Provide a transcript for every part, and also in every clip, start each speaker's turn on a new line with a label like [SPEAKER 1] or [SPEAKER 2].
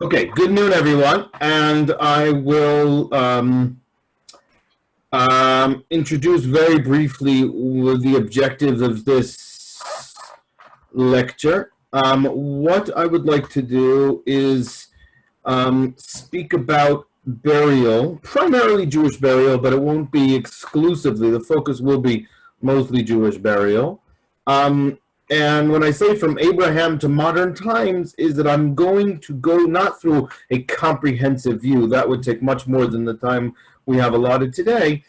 [SPEAKER 1] Okay, good noon, everyone, and I will introduce very briefly with the objectives of this lecture. What I would like to do is speak about burial, primarily Jewish burial, but it won't be exclusively. The focus will be mostly Jewish burial. And when I say from Abraham to modern times, is that I'm going to go not through a comprehensive view. That would take much more than the time we have allotted today.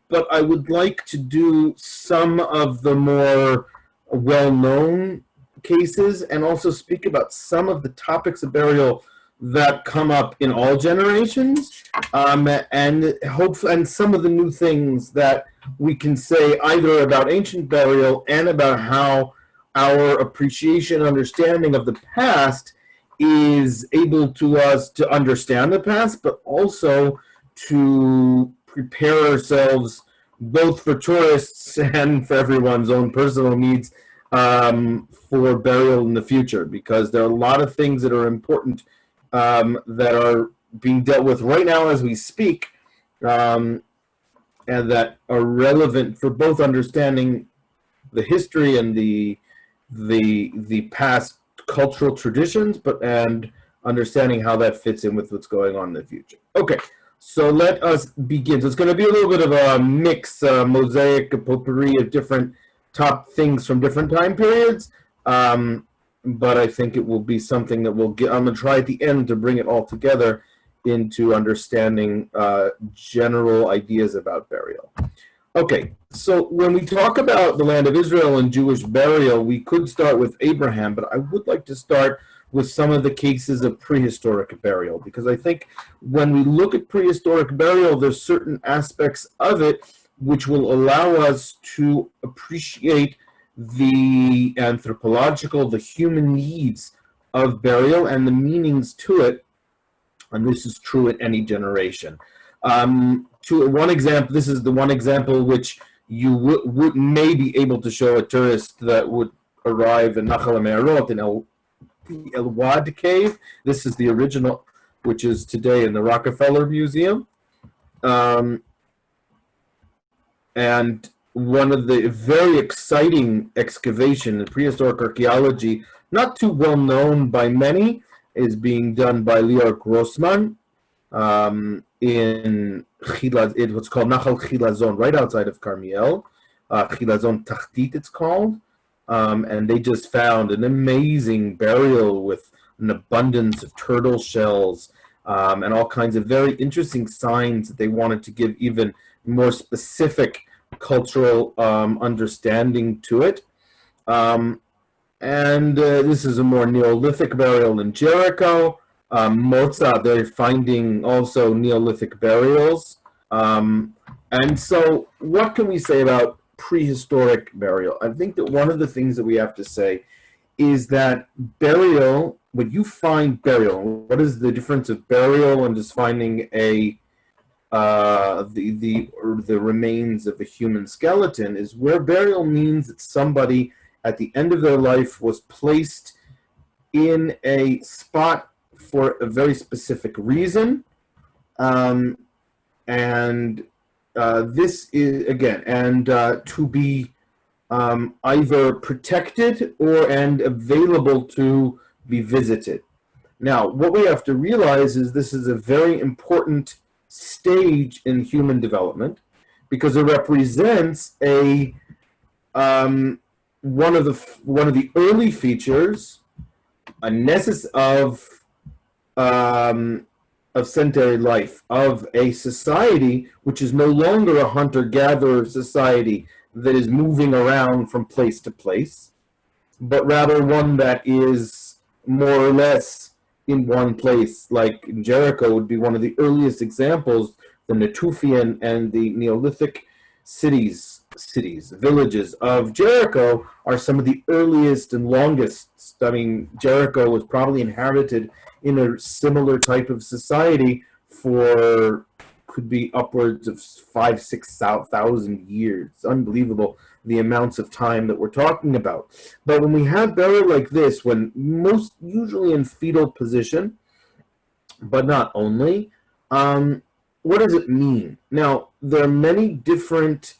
[SPEAKER 1] But I would like to do some of the more well-known cases and also speak about some of the topics of burial that come up in all generations, and some of the new things that we can say either about ancient burial and about how our appreciation and understanding of the past is able to us to understand the past, but also to prepare ourselves both for tourists and for everyone's own personal needs for burial in the future, because there are a lot of things that are important that are being dealt with right now as we speak, and that are relevant for both understanding the history and the past cultural traditions, and understanding how that fits in with what's going on in the future. Okay, so let us begin. So it's going to be a little bit of a mix, mosaic, a potpourri of different top things from different time periods, but I think it will be something that we'll get. I'm going to try at the end to bring it all together into understanding general ideas about burial. Okay, so when we talk about the land of Israel and Jewish burial, we could start with Abraham, but I would like to start with some of the cases of prehistoric burial, because I think when we look at prehistoric burial, there's certain aspects of it which will allow us to appreciate the anthropological, the human needs of burial and the meanings to it, and this is true in any generation. To one example, this is the one example which you would may be able to show a tourist that would arrive in Echel Amir in the El Wad cave. This is the original, which is today in the Rockefeller Museum. And one of the very exciting excavation in prehistoric archaeology, not too well known by many, is being done by Lior Grossman in what's called Nachal Chilazon, right outside of Carmiel. Chilazon Tachtit, it's called. And they just found an amazing burial with an abundance of turtle shells and all kinds of very interesting signs that they wanted to give even more specific cultural understanding to it. And this is a more Neolithic burial in Jericho. Motzah, they're finding also Neolithic burials. And so what can we say about prehistoric burial? I think that one of the things that we have to say is that burial, when you find burial, what is the difference of burial and just finding the remains of a human skeleton, is where burial means that somebody at the end of their life was placed in a spot for a very specific reason, and this is again, and to be either protected and available to be visited. Now, what we have to realize is this is a very important stage in human development, because it represents a one of the early features of sedentary life, of a society which is no longer a hunter-gatherer society that is moving around from place to place, but rather one that is more or less in one place. Like in Jericho would be one of the earliest examples. The Natufian and the Neolithic villages of Jericho are some of the earliest and longest. I mean, Jericho was probably inhabited in a similar type of society for, could be upwards of 5,000-6,000 years. It's unbelievable the amounts of time that we're talking about. But when we have burial like this, when most usually in fetal position, but not only. What does it mean? Now, there are many different,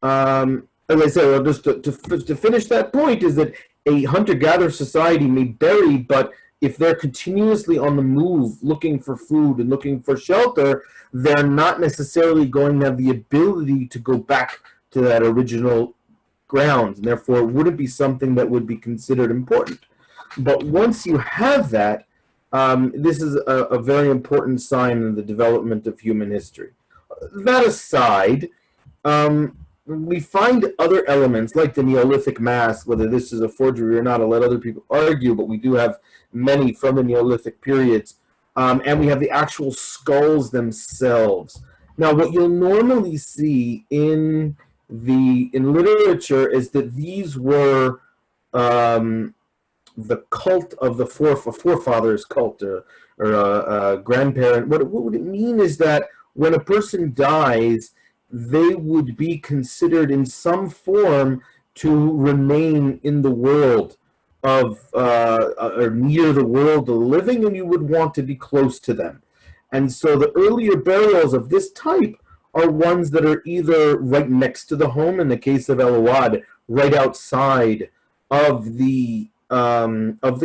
[SPEAKER 1] as I said, well, just to finish that point, is that a hunter-gatherer society may bury, but if they're continuously on the move looking for food and looking for shelter, they're not necessarily going to have the ability to go back to that original grounds, and therefore it wouldn't be something that would be considered important. But once you have that, this is a very important sign in the development of human history. That aside, we find other elements like the Neolithic mask, whether this is a forgery or not, I'll let other people argue, but we do have many from the Neolithic periods, and we have the actual skulls themselves. Now, what you'll normally see in literature is that these were the cult of the forefathers cult, or a grandparent. What would it mean is that when a person dies, they would be considered in some form to remain in the world of or near the world of the living, and you would want to be close to them. And so the earlier burials of this type are ones that are either right next to the home, in the case of Elawad, right outside of the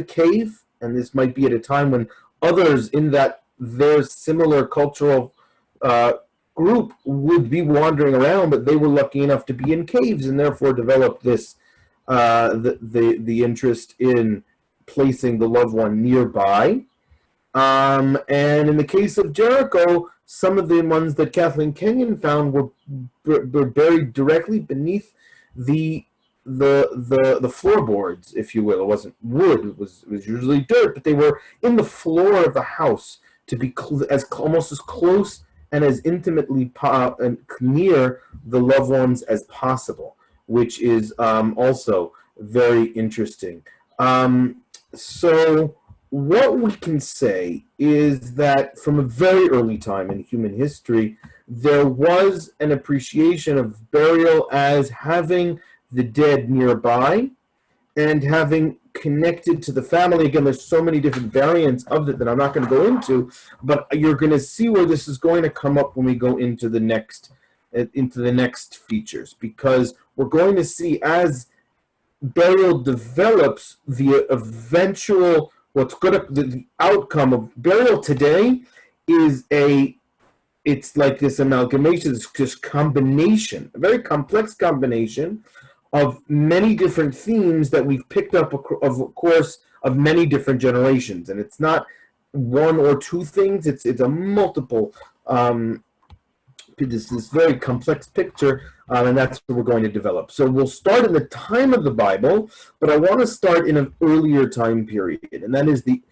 [SPEAKER 1] cave, and this might be at a time when others in that their similar cultural group would be wandering around, but they were lucky enough to be in caves and therefore developed this the interest in placing the loved one nearby. And in the case of Jericho, some of the ones that Kathleen Kenyon found were buried directly beneath the floorboards, if you will. It wasn't wood; it was usually dirt, but they were in the floor of the house to be almost as close and as intimately and near the loved ones as possible, which is also very interesting. So what we can say is that from a very early time in human history, there was an appreciation of burial as having the dead nearby and having connected to the family. Again, there's so many different variants of it that I'm not going to go into, but you're going to see where this is going to come up when we go into the next features, because we're going to see as burial develops, the eventual the outcome of burial today is it's like this amalgamation, this combination, a very complex combination of many different themes that we've picked up, of course, of many different generations. And it's not one or two things, it's a multiple, this very complex picture, and that's what we're going to develop. So we'll start in the time of the Bible, but I want to start in an earlier time period, and that is the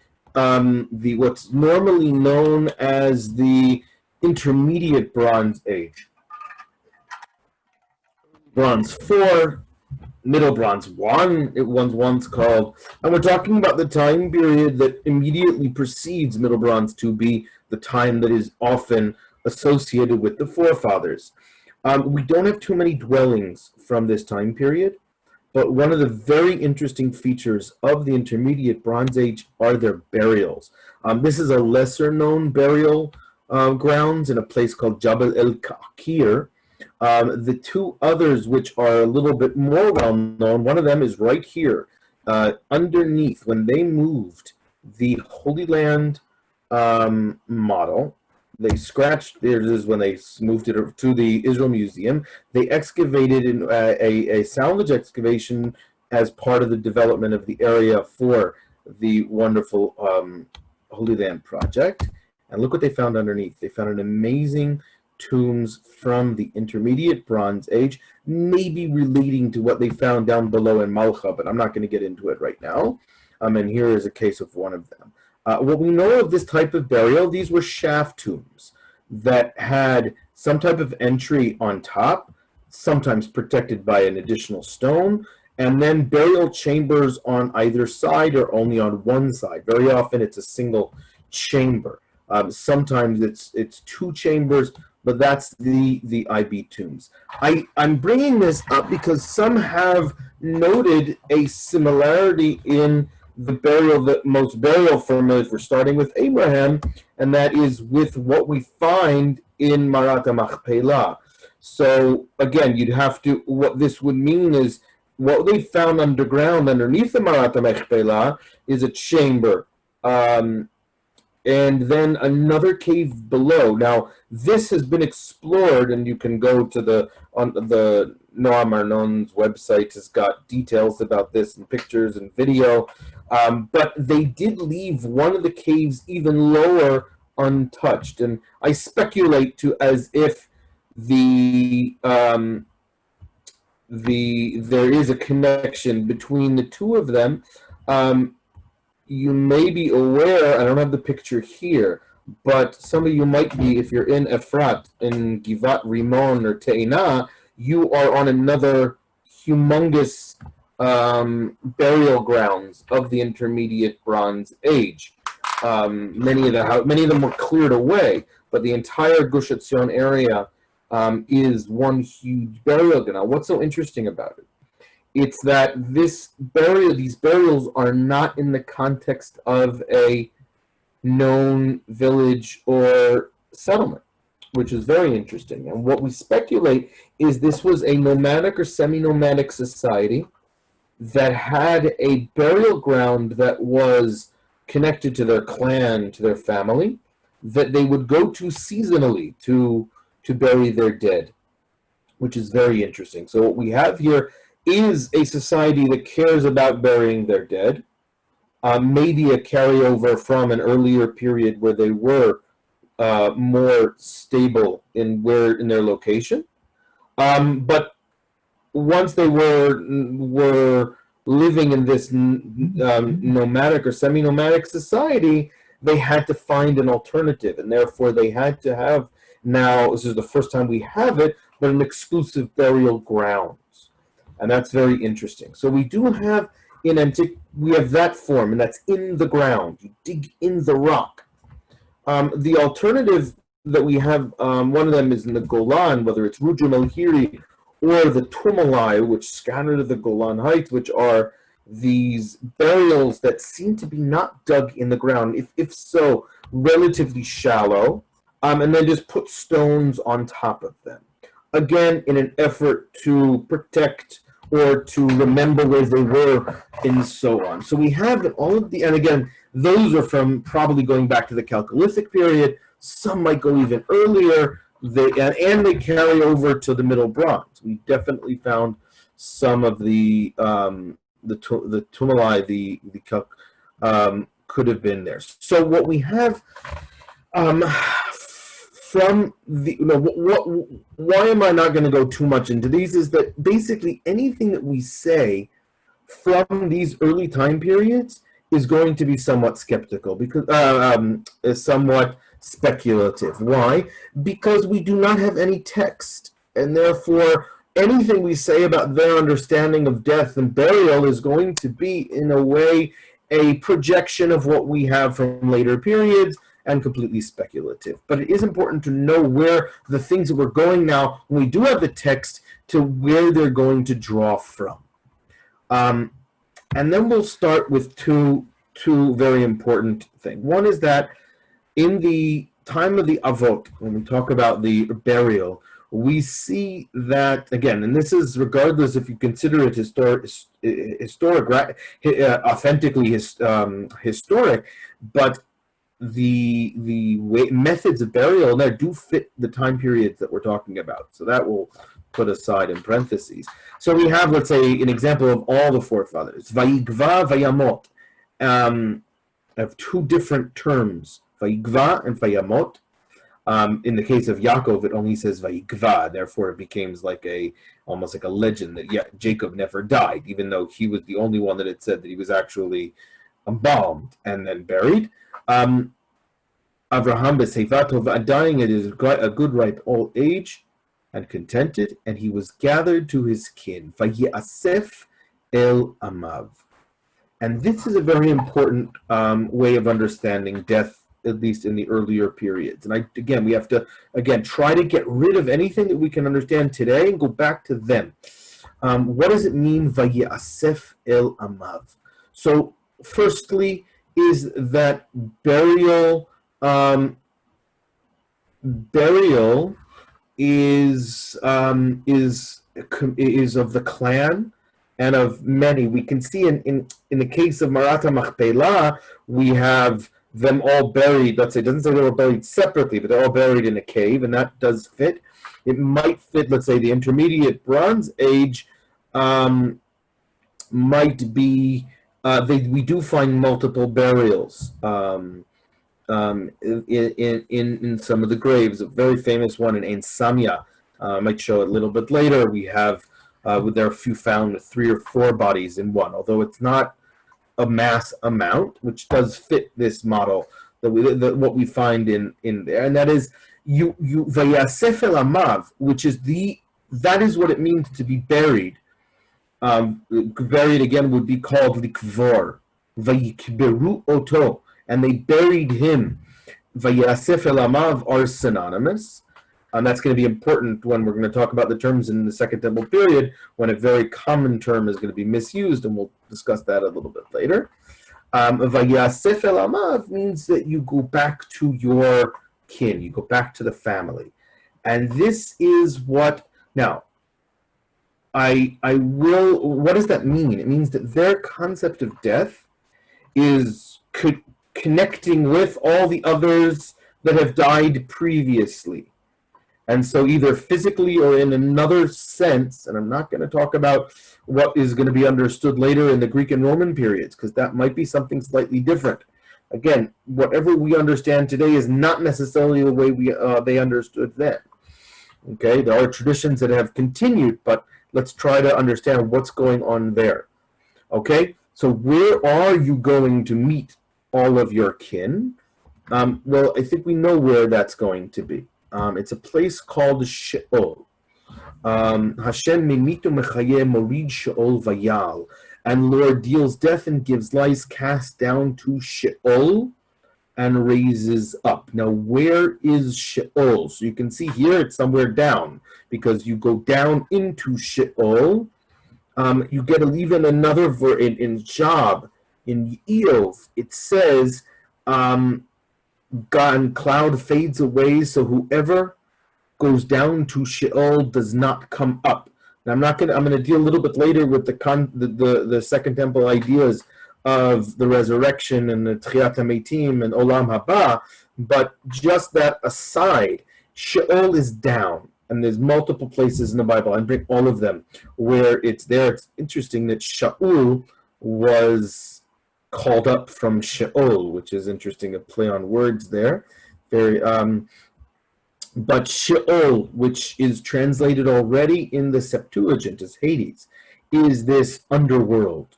[SPEAKER 1] what's normally known as the Intermediate Bronze Age. Bronze 4, Middle Bronze 1, it was once called, and we're talking about the time period that immediately precedes Middle Bronze to be the time that is often associated with the forefathers. We don't have too many dwellings from this time period, but one of the very interesting features of the Intermediate Bronze Age are their burials. This is a lesser known burial grounds in a place called Jabal el-Kakir. The two others, which are a little bit more well known, one of them is right here, underneath. When they moved the Holy Land model, they scratched, this is when they moved it to the Israel Museum, they excavated in a salvage excavation as part of the development of the area for the wonderful Holy Land project. And look what they found underneath. They found an amazing tombs from the Intermediate Bronze Age, maybe relating to what they found down below in Malcha, but I'm not going to get into it right now. And here is a case of one of them. What we know of this type of burial, these were shaft tombs that had some type of entry on top, sometimes protected by an additional stone, and then burial chambers on either side or only on one side. Very often it's a single chamber. Sometimes it's two chambers, but that's the IB tombs. I'm bringing this up because some have noted a similarity in the most burial families, we're starting with Abraham, and that is with what we find in Marat HaMachpelah. So again, what this would mean is what they found underground underneath the Marat HaMachpelah is a chamber. And then another cave below. Now, this has been explored, and you can go to the Noam Arnon's website. Has got details about this and pictures and video. But they did leave one of the caves even lower untouched, and I speculate as if there is a connection between the two of them. You may be aware, I don't have the picture here, but some of you might be, if you're in Efrat, in Givat Rimon or Te'ina, you are on another humongous burial grounds of the Intermediate Bronze Age. Many of them were cleared away, but the entire Gush Etzion area is one huge burial ground. Now, what's so interesting about it? It's that these burials are not in the context of a known village or settlement, which is very interesting. And what we speculate is this was a nomadic or semi-nomadic society that had a burial ground that was connected to their clan, to their family, that they would go to seasonally to bury their dead, which is very interesting. So what we have here is a society that cares about burying their dead, maybe a carryover from an earlier period where they were more stable in their location. But once they were living in this nomadic or semi-nomadic society, they had to find an alternative, and therefore they had to have, now this is the first time we have it, but an exclusive burial grounds. And that's very interesting. So we do have we have that form, and that's in the ground. You dig in the rock. The alternative that we have, one of them is in the Golan, whether it's Rogem el-Hiri or the Tumulai, which scattered the Golan Heights, which are these burials that seem to be not dug in the ground, if so, relatively shallow, and then just put stones on top of them. Again, in an effort to protect or to remember where they were, and so on. So we have all of and again, those are from probably going back to the Chalcolithic period. Some might go even earlier, and they carry over to the Middle Bronze. We definitely found some of the tumuli, could have been there. So what we have from the, why am I not going to go too much into these, is that basically anything that we say from these early time periods is going to be somewhat skeptical, because is somewhat speculative. Why? Because we do not have any text, and therefore anything we say about their understanding of death and burial is going to be, in a way, a projection of what we have from later periods, and completely speculative. But it is important to know where the things that we're going now, when we do have the text, to where they're going to draw from. And then we'll start with two very important things. One is that in the time of the Avot, when we talk about the burial, we see that, again, and this is regardless if you consider it authentically historic, but the methods of burial there do fit the time periods that we're talking about. So that will put aside in parentheses. So we have, let's say, an example of all the forefathers. Vayigva, vayamot. I have two different terms, vayigva and vayamot. In the case of Yaakov, it only says vayigva, therefore it becomes almost like a legend that Jacob never died, even though he was the only one that it said that he was actually embalmed and then buried. Avraham b'seivato, dying at a good ripe old age, and contented, and he was gathered to his kin. Vayasef el amav. And this is a very important way of understanding death, at least in the earlier periods. And we have to try to get rid of anything that we can understand today and go back to them. What does it mean, Vayasef el amav? So firstly, is that burial is of the clan and of many. We can see in the case of Marat Machpelah, we have them all buried. Let's say, it doesn't say they were buried separately, but they're all buried in a cave, and that does fit. It might fit, let's say, the intermediate Bronze Age might be, we do find multiple burials in some of the graves. A very famous one in Ein Samia, I might show it a little bit later. We have, there are a few found with 3 or 4 bodies in one, although it's not a mass amount, which does fit this model what we find in there, and that is Vayasef el Amav, which is that is what it means to be buried. Buried again would be called likvor. Vayikberu oto, and they buried him. Vayasef el Amav are synonymous. And that's going to be important when we're going to talk about the terms in the Second Temple period, when a very common term is going to be misused, and we'll discuss that a little bit later. Vayasef el Amav means that you go back to your kin, you go back to the family. And this is what, now, what does that mean? It means that their concept of death is connecting with all the others that have died previously. And so either physically or in another sense, and I'm not going to talk about what is going to be understood later in the Greek and Roman periods, because that might be something slightly different. Again, whatever we understand today is not necessarily the way they understood then. Okay, there are traditions that have continued, but let's try to understand what's going on there. Okay, so where are you going to meet all of your kin? Well, I think we know where that's going to be. It's a place called Sheol. Hashem memitu mechaye morid Sheol vayal. And Lord deals death and gives life, cast down to Sheol and raises up. Now, where is Sheol? So you can see here it's somewhere down, because you go down into Sheol. You get even another in Job, in Eov, it says, God and cloud fades away, so whoever goes down to Sheol does not come up. Now I'm going to deal a little bit later with the Second Temple ideas of the resurrection and the Tchiyat HaMeitim and Olam Haba, but just that aside, Sheol is down, and there's multiple places in the Bible, I bring all of them, where it's there. It's interesting that Shaul was called up from Sheol, which is interesting, a play on words there. Very, but Sheol, which is translated already in the Septuagint as Hades, is this underworld.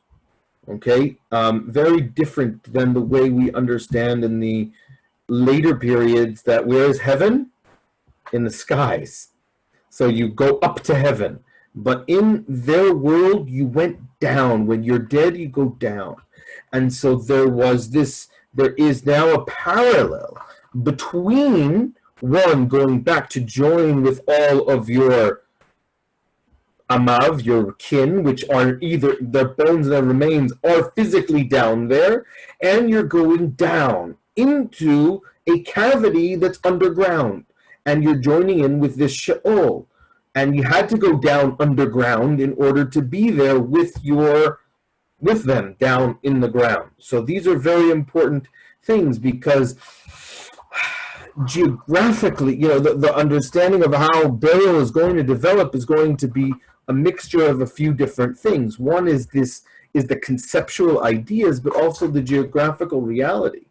[SPEAKER 1] Okay, very different than the way we understand in the later periods that where is heaven? In the skies. So you go up to heaven. But in their world, you went down. When you're dead, you go down. And so there is now a parallel between one going back to join with all of your amav, your kin, which are either their bones and their remains are physically down there, and you're going down into a cavity that's underground, and you're joining in with this Sheol. And you had to go down underground in order to be there with them down in the ground. So these are very important things, because geographically, the understanding of how burial is going to develop is going to be a mixture of a few different things. One is the conceptual ideas, but also the geographical reality.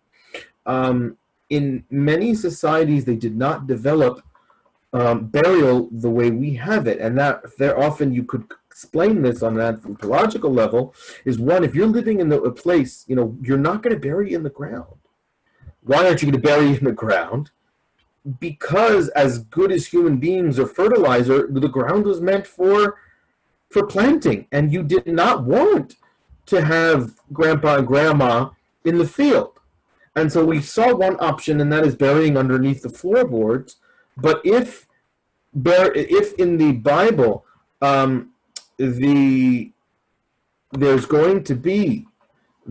[SPEAKER 1] In many societies, they did not develop burial the way we have it, and that there often you could explain this on an anthropological level is, one, if you're living in a place, you're not going to bury in the ground. Why aren't you going to bury in the ground? Because as good as human beings are fertilizer, the ground was meant for planting, and you did not want to have grandpa and grandma in the field. And so we saw one option, and that is burying underneath the floorboards. But if in the Bible there's going to be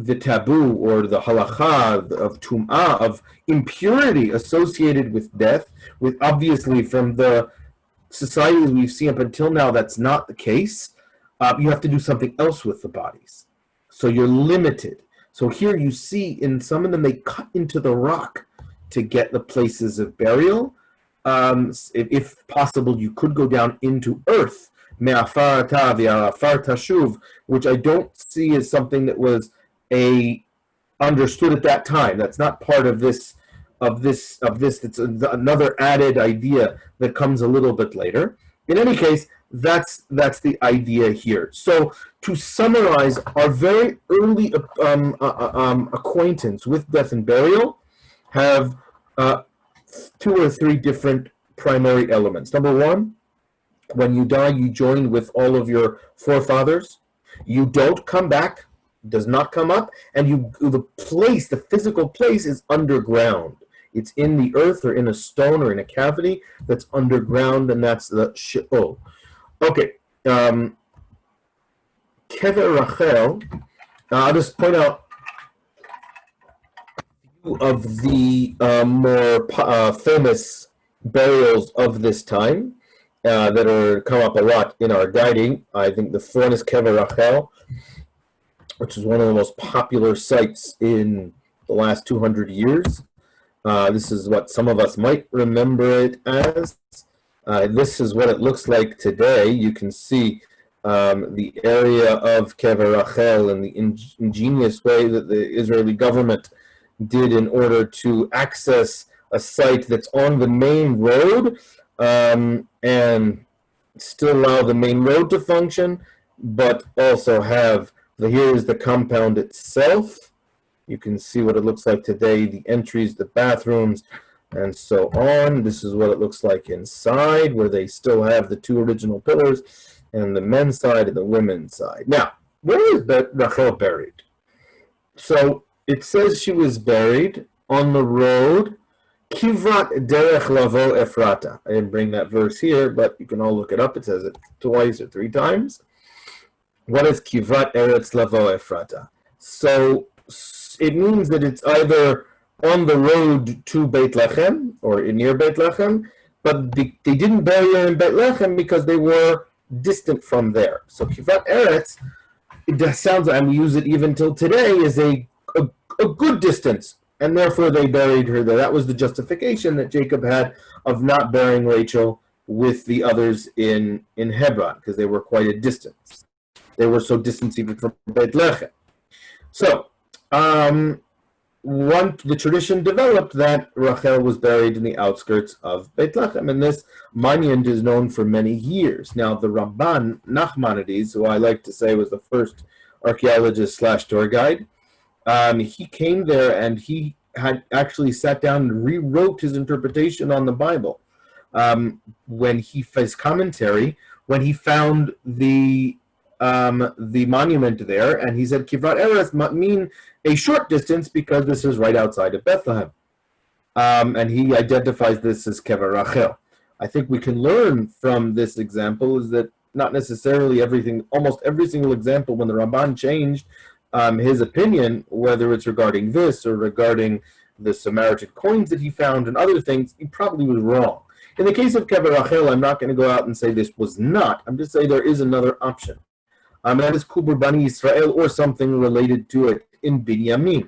[SPEAKER 1] the taboo or the halakha of tum'ah, of impurity associated with death, with obviously from the societies we've seen up until now, that's not the case. You have to do something else with the bodies. So you're limited. So here you see in some of them, they cut into the rock to get the places of burial. If possible, you could go down into earth, which I don't see as something that was understood at that time. That's not part of this. It's another added idea that comes a little bit later. In any case, that's the idea here. So to summarize, our very early acquaintance with death and burial have 2 or 3 different primary elements. Number one, when you die, you join with all of your forefathers. You don't come back, does not come up, and the physical place is underground. It's in the earth or in a stone or in a cavity that's underground, and that's the Sheol. Okay. Kever Rachel. I'll just point out of the more famous burials of this time that are come up a lot in our guiding. I think the one is Kever Rachel, which is one of the most popular sites in the last 200 years. This is what some of us might remember it as. This is what it looks like today. You can see the area of Kever Rachel and the ingenious way that the Israeli government did in order to access a site that's on the main road and still allow the main road to function, but also have here is the compound itself. You can see what it looks like today, the entries, the bathrooms, and so on. This is what it looks like inside, where they still have the 2 original pillars, and the men's side and the women's side. Now, where is Rachel buried? So it says she was buried on the road, Kivrat derech lavo Efrata. I didn't bring that verse here, but you can all look it up. It says it twice or 3 times. What is Kivrat eretz lavo Efrata? So it means that it's either on the road to Beit Lechem or near Beit Lechem, but they didn't bury her in Beit Lechem because they were distant from there. So Kivrat Eretz, it sounds like, and we use it even till today, is a good distance, and therefore they buried her there. That was the justification that Jacob had of not burying Rachel with the others in Hebron, because they were quite a distance. They were so distant even from Beit Lechem. So, the tradition developed that Rachel was buried in the outskirts of Beit Lechem, and this monument is known for many years. Now, the Ramban Nachmanides, who I like to say was the first archaeologist / tour guide, he came there and he had actually sat down and rewrote his interpretation on the Bible. His commentary, when he found the monument there, and he said Kivrat Eretz mean a short distance because this is right outside of Bethlehem, and he identifies this as Kever Rachel. I think we can learn from this example is that not necessarily almost every single example, when the Ramban changed his opinion, whether it's regarding this or regarding the Samaritan coins that he found and other things, he probably was wrong. In the case of Kever Rachel, I'm not going to go out and say this was not. I'm just saying there is another option. That is Kubur Bani Israel or something related to it in Binyamin,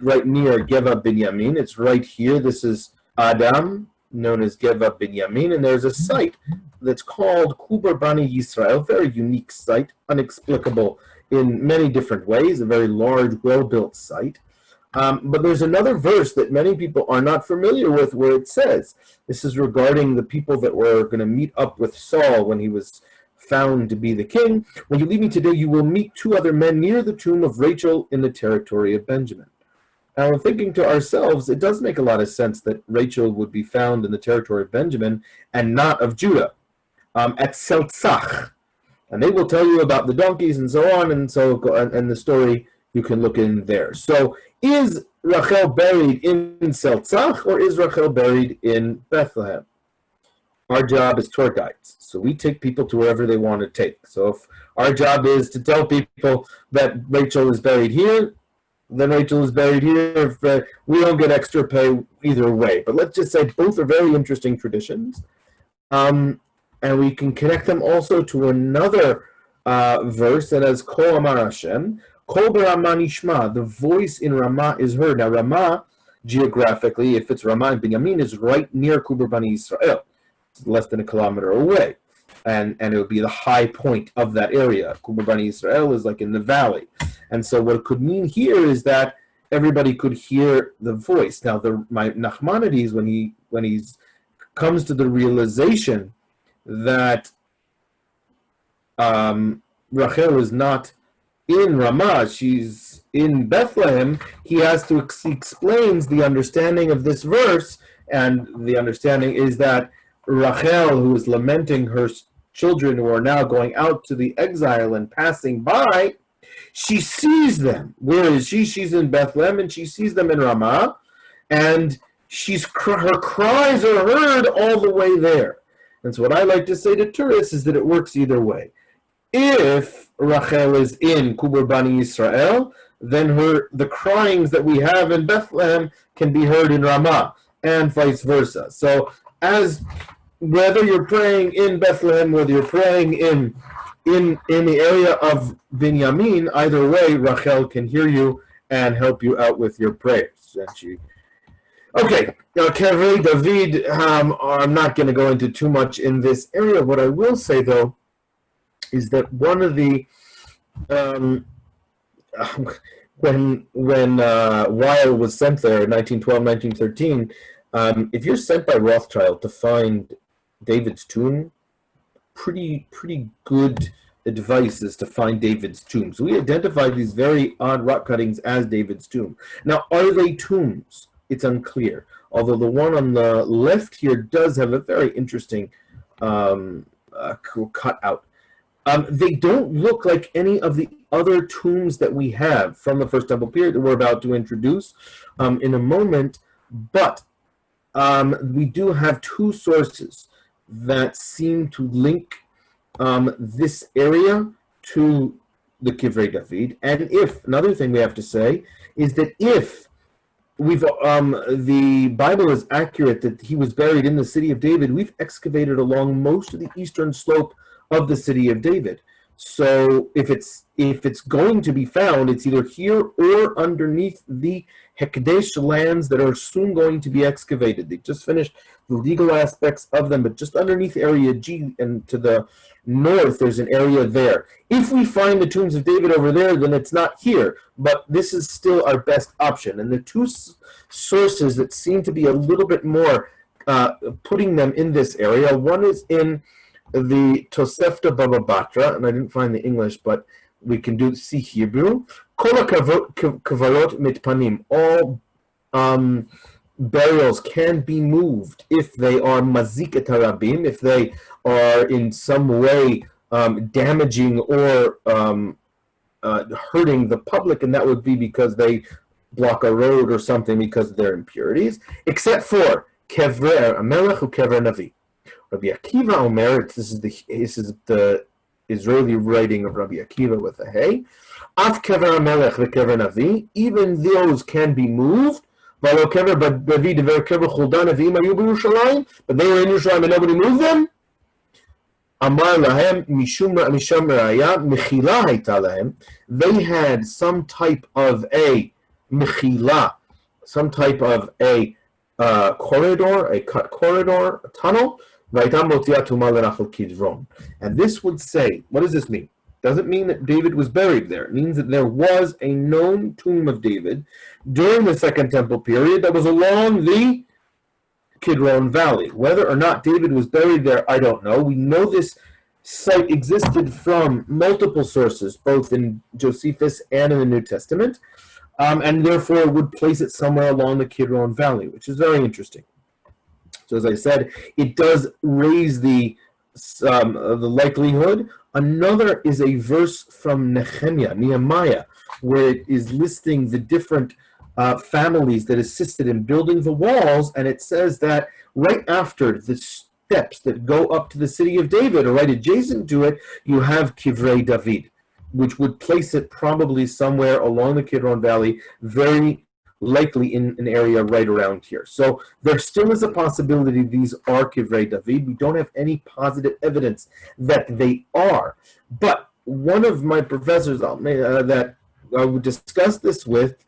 [SPEAKER 1] right near Geva Binyamin. It's right here. This is Adam, known as Geva Binyamin, and there's a site that's called Kubur Bani Israel, very unique site, inexplicable in many different ways, a very large, well-built site. But there's another verse that many people are not familiar with where it says, this is regarding the people that were going to meet up with Saul when he was found to be the king. When you leave me today, you will meet 2 other men near the tomb of Rachel in the territory of Benjamin. Now, thinking to ourselves, it does make a lot of sense that Rachel would be found in the territory of Benjamin and not of Judah, at Seltzach. And they will tell you about the donkeys and so on, and the story you can look in there. So, is Rachel buried in Seltzach, or is Rachel buried in Bethlehem? our job is tour guides. So we take people to wherever they want to take. So if our job is to tell people that Rachel is buried here, then Rachel is buried here. If, we don't get extra pay either way. But let's just say both are very interesting traditions. And we can connect them also to another verse that has Kol Amar Hashem, Kol B'Ramah Nishma, the voice in Ramah is heard. Now Ramah, geographically, if it's Ramah and Binyamin, is right near Kubur Bani Israel. It's less than a kilometer away. And it would be the high point of that area. Kubur Bani Israel is like in the valley. And so what it could mean here is that everybody could hear the voice. Now, my Nachmanides, when he comes to the realization that Rachel is not in Ramah, she's in Bethlehem, he explains the understanding of this verse, and the understanding is that Rachel, who is lamenting her children who are now going out to the exile and passing by, she sees them. Where is she? She's in Bethlehem, and she sees them in Ramah, and her cries are heard all the way there. And so what I like to say to tourists is that it works either way. If Rachel is in Kubur Bani Israel, then the cryings that we have in Bethlehem can be heard in Ramah, and vice versa. So whether you're praying in Bethlehem, whether you're praying in the area of Binyamin, either way, Rachel can hear you and help you out with your prayers. Okay, Kevrei David, I'm not going to go into too much in this area. What I will say, though, is that one of the when Weil was sent there in 1912, 1913, if you're sent by Rothschild to find David's tomb, pretty good advice is to find David's tomb. So we identified these very odd rock cuttings as David's tomb. Now, are they tombs? It's unclear. Although the one on the left here does have a very interesting cutout. They don't look like any of the other tombs that we have from the First Temple period that we're about to introduce in a moment, but we do have two sources that seem to link this area to the Kivrei David. And another thing we have to say is that if the Bible is accurate that he was buried in the city of David, we've excavated along most of the eastern slope of the city of David. So if it's going to be found, it's either here or underneath the Hekdesh lands that are soon going to be excavated. They just finished the legal aspects of them, but just underneath area G and to the north, there's an area there. If we find the tombs of David over there, then it's not here, but this is still our best option. And the two sources that seem to be a little bit more putting them in this area, one is in the Tosefta Bava Batra, and I didn't find the English, but we can see Hebrew. Kol kavarot mitpanim. All burials can be moved if they are mazik et harabim, if they are in some way damaging or hurting the public, and that would be because they block a road or something because of their impurities, except for Kevrer Amelech or Kevrer Navi. Rabbi Akiva Omer, this is the Israeli writing of Rabbi Akiva with a hey. Af kever Amelech vekever Navi, even those can be moved. But they were in Yerushalayim and nobody moved them. Amar lahem mishum raya mechila hayta lahem. They had some type of a mechila, some type of a corridor, a cut corridor, a tunnel. And this would say, what does this mean? Doesn't mean that David was buried there. It means that there was a known tomb of David during the Second Temple period that was along the Kidron Valley. Whether or not David was buried there, I don't know. We know this site existed from multiple sources, both in Josephus and in the New Testament, and therefore would place it somewhere along the Kidron Valley, which is very interesting. So as I said, it does raise the likelihood. Another is a verse from Nehemiah, where it is listing the different families that assisted in building the walls, and it says that right after steps that go up to the city of David, or right adjacent to it, you have Kivrei David, which would place it probably somewhere along the Kidron Valley, very likely in an area right around here. So there still is a possibility these are Kivrei David. We don't have any positive evidence that they are. But one of my professors that I would discuss this with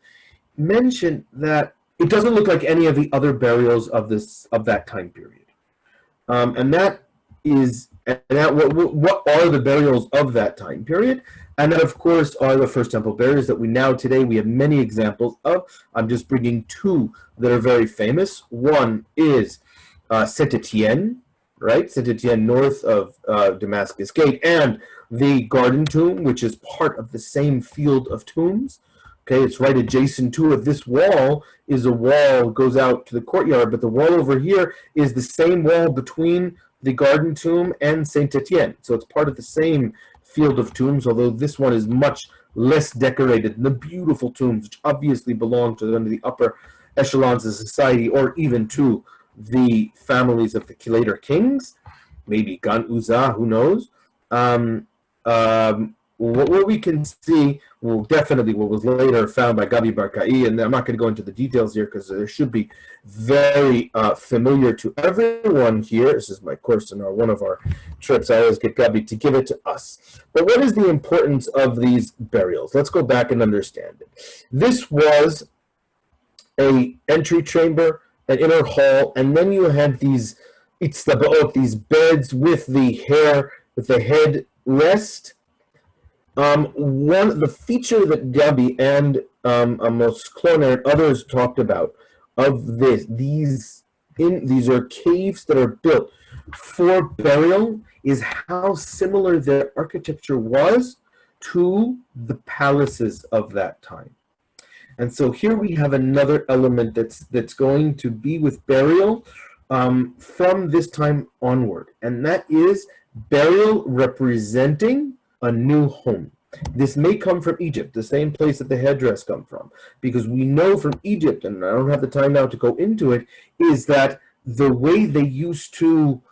[SPEAKER 1] mentioned that it doesn't look like any of the other burials of that time period. What are the burials of that time period? And that, of course, are the First Temple burials that we have many examples of. I'm just bringing two that are very famous. One is Saint Etienne, right? Saint Etienne north of Damascus Gate, and the Garden Tomb, which is part of the same field of tombs. Okay, it's right adjacent to it. This wall is a wall, goes out to the courtyard, but the wall over here is the same wall between the Garden Tomb and Saint Etienne. So it's part of the same field of tombs, although this one is much less decorated than the beautiful tombs, which obviously belong to the upper echelons of society, or even to the families of the later kings, maybe Gan Uzzah, who knows. What we can see, well, definitely what was later found by Gabi Barkai, and I'm not going to go into the details here because it should be very familiar to everyone here. This is my course in one of our trips. I always get Gabi to give it to us. But what is the importance of these burials? Let's go back and understand it. This was a entry chamber, an inner hall, and then you had these these beds with the head rest. The feature that Gabi and Amos Kloner and others talked about of these are caves that are built for burial, is how similar their architecture was to the palaces of that time. And so here we have another element that's going to be with burial from this time onward, and that is burial representing a new home. This may come from Egypt, the same place that the headdress come from, because we know from Egypt, and I don't have the time now to go into it, is that the way they used to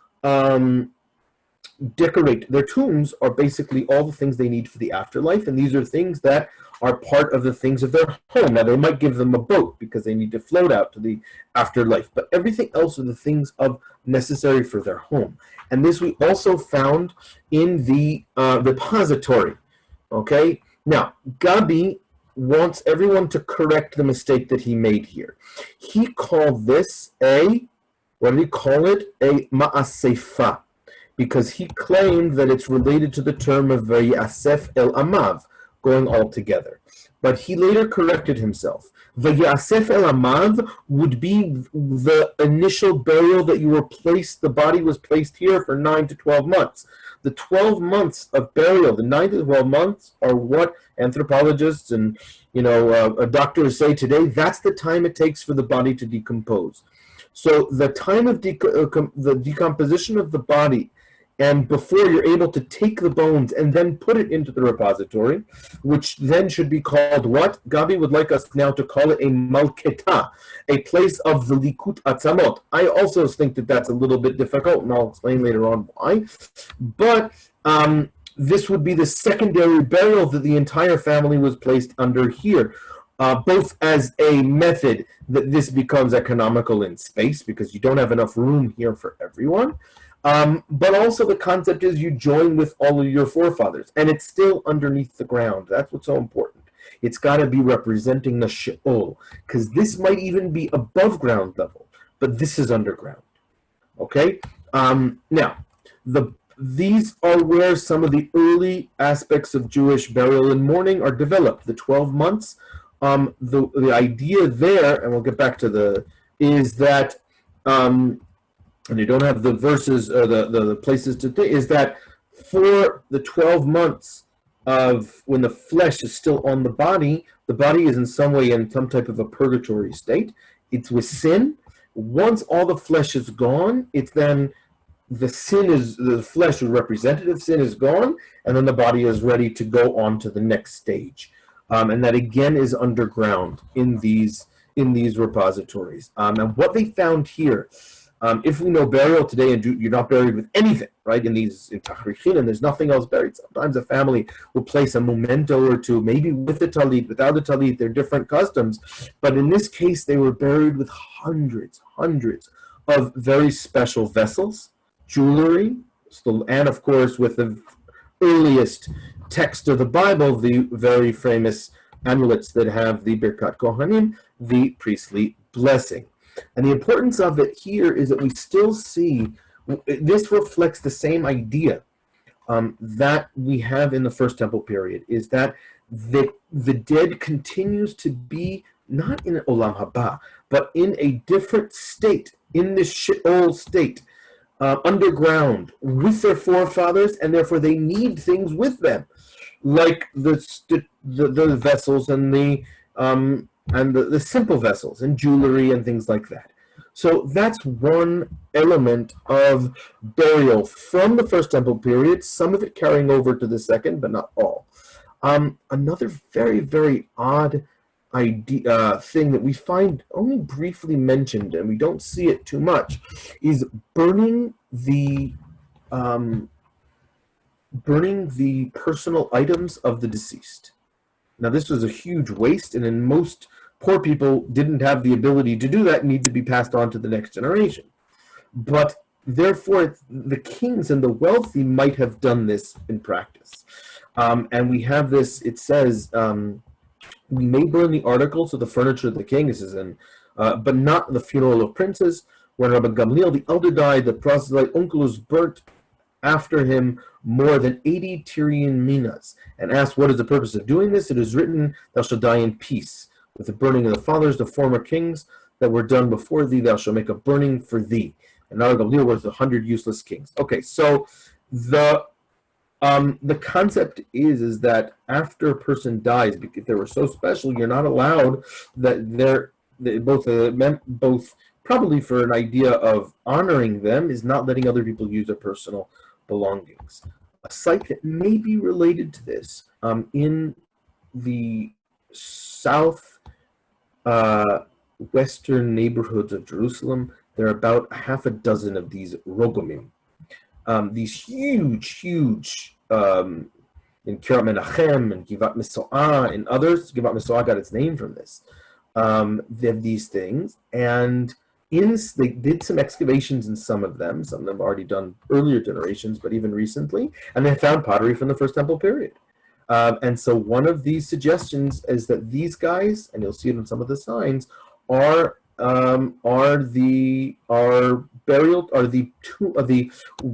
[SPEAKER 1] decorate their tombs are basically all the things they need for the afterlife, and these are things that are part of the things of their home. Now, they might give them a boat because they need to float out to the afterlife, but everything else are the things of necessary for their home. And this we also found in the repository. Okay? Now, Gabi wants everyone to correct the mistake that he made here. He called this what did he call it? A ma'asefa, because he claimed that it's related to the term of Vayasef el Amav, going all together. But he later corrected himself. Vayasef el Amav would be the initial burial that you were placed, the body was placed here for 9 to 12 months. The 12 months of burial, the 9 to 12 months, are what anthropologists and doctors say today. That's the time it takes for the body to decompose. So the time of the decomposition of the body, and before you're able to take the bones and then put it into the repository, which then should be called what? Gabi would like us now to call it a malketa, a place of the likut atzamot. I also think that that's a little bit difficult, and I'll explain later on why. But this would be the secondary burial that the entire family was placed under here. Both as a method that this becomes economical in space because you don't have enough room here for everyone, but also the concept is you join with all of your forefathers, and it's still underneath the ground. That's what's so important. It's got to be representing the Sheol, because this might even be above ground level, but this is underground. Okay? Now, these are where some of the early aspects of Jewish burial and mourning are developed. The 12 months. The idea there, and we'll get back to is that, and you don't have the verses or the places to think, is that for the 12 months of when the flesh is still on the body is in some way in some type of a purgatory state. It's with sin. Once all the flesh is gone, it's then the flesh, or representative sin, is gone, and then the body is ready to go on to the next stage. And that again is underground in these repositories. And what they found here, If we know burial today, and you're not buried with anything, right? In Tachrichin, and there's nothing else buried. Sometimes a family will place a memento or two, maybe with a talit, without a talit. They're different customs. But in this case, they were buried with hundreds of very special vessels, jewelry, and of course, with the earliest text of the Bible, the very famous amulets that have the Birkat Kohanim, the priestly blessing. And the importance of it here is that we still see, this reflects the same idea that we have in the First Temple period, is that the dead continues to be not in Olam Haba, but in a different state, in this Sheol state, underground, with their forefathers, and therefore they need things with them, like the vessels and the simple vessels and jewelry and things like that. So that's one element of burial from the First Temple period, some of it carrying over to the second, but not all. Another very, very odd idea, thing that we find only briefly mentioned, and we don't see it too much, is burning the personal items of the deceased. Now, this was a huge waste, and in most poor people didn't have the ability to do that, need to be passed on to the next generation. But therefore, the kings and the wealthy might have done this in practice. And we have this, it says, we may burn the articles of the furniture of the king, this is but not the funeral of princes. When Rabbi Gamliel the elder died, the Barzilai Onkelos burnt after him more than 80 Tyrian minas, and asked, what is the purpose of doing this? It is written, thou shalt die in peace. With the burning of the fathers, the former kings that were done before thee, thou shalt make a burning for thee. And now Gamliel was 100 useless kings. Okay, so the concept is that after a person dies, because they were so special, you're not allowed that both probably for an idea of honoring them, is not letting other people use their personal belongings. A site that may be related to this, in the south western neighborhoods of Jerusalem, there are about half a dozen of these Rogem. These huge, in Kiryat Menachem and Givat Mesoah and others. Givat Mesoah got its name from this. They have these things, and they did some excavations in some of them already done earlier generations, but even recently, and they found pottery from the First Temple period. And so one of these suggestions is that these guys, and you'll see it in some of the signs, are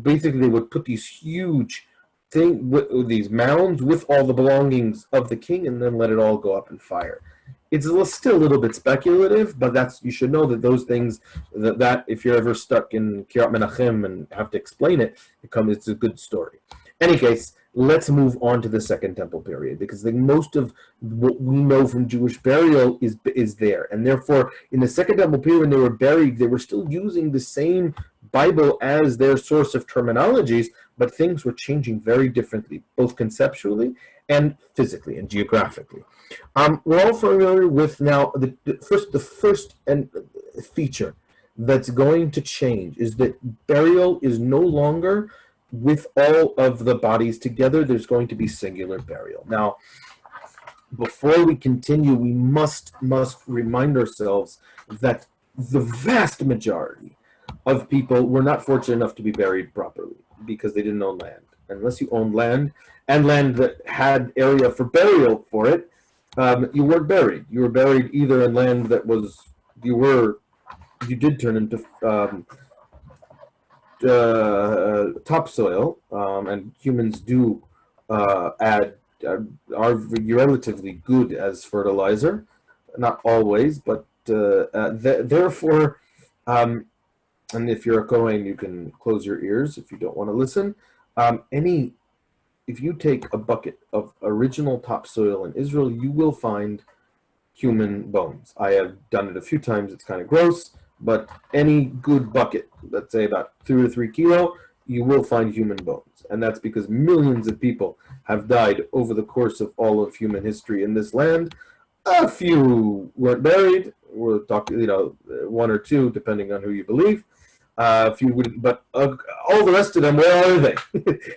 [SPEAKER 1] basically they would put these huge these mounds with all the belongings of the king, and then let it all go up in fire. It's still a little bit speculative, but you should know that those things, that if you're ever stuck in Kiryat Menachem and have to explain it's a good story. Any case, let's move on to the Second Temple period, because most of what we know from Jewish burial is there. And therefore, in the Second Temple period, when they were buried, they were still using the same Bible as their source of terminologies, but things were changing very differently, both conceptually and physically and geographically. We're all familiar with now the first feature that's going to change is that burial is no longer with all of the bodies together. There's going to be singular burial. Now, before we continue, we must remind ourselves that the vast majority of people were not fortunate enough to be buried properly because they didn't own land. Unless you owned land, and land that had area for burial for it, you weren't buried. You were buried either in land that you did turn into topsoil, and humans do are relatively good as fertilizer, not always, but therefore, and if you're a Kohen, you can close your ears if you don't want to listen. If you take a bucket of original topsoil in Israel, you will find human bones. I have done it a few times. It's kind of gross, but any good bucket, let's say about 2 or 3 kilo, you will find human bones. And that's because millions of people have died over the course of all of human history in this land. A few weren't buried. We're talking, 1 or 2, depending on who you believe. If you would, but all the rest of them, where are they?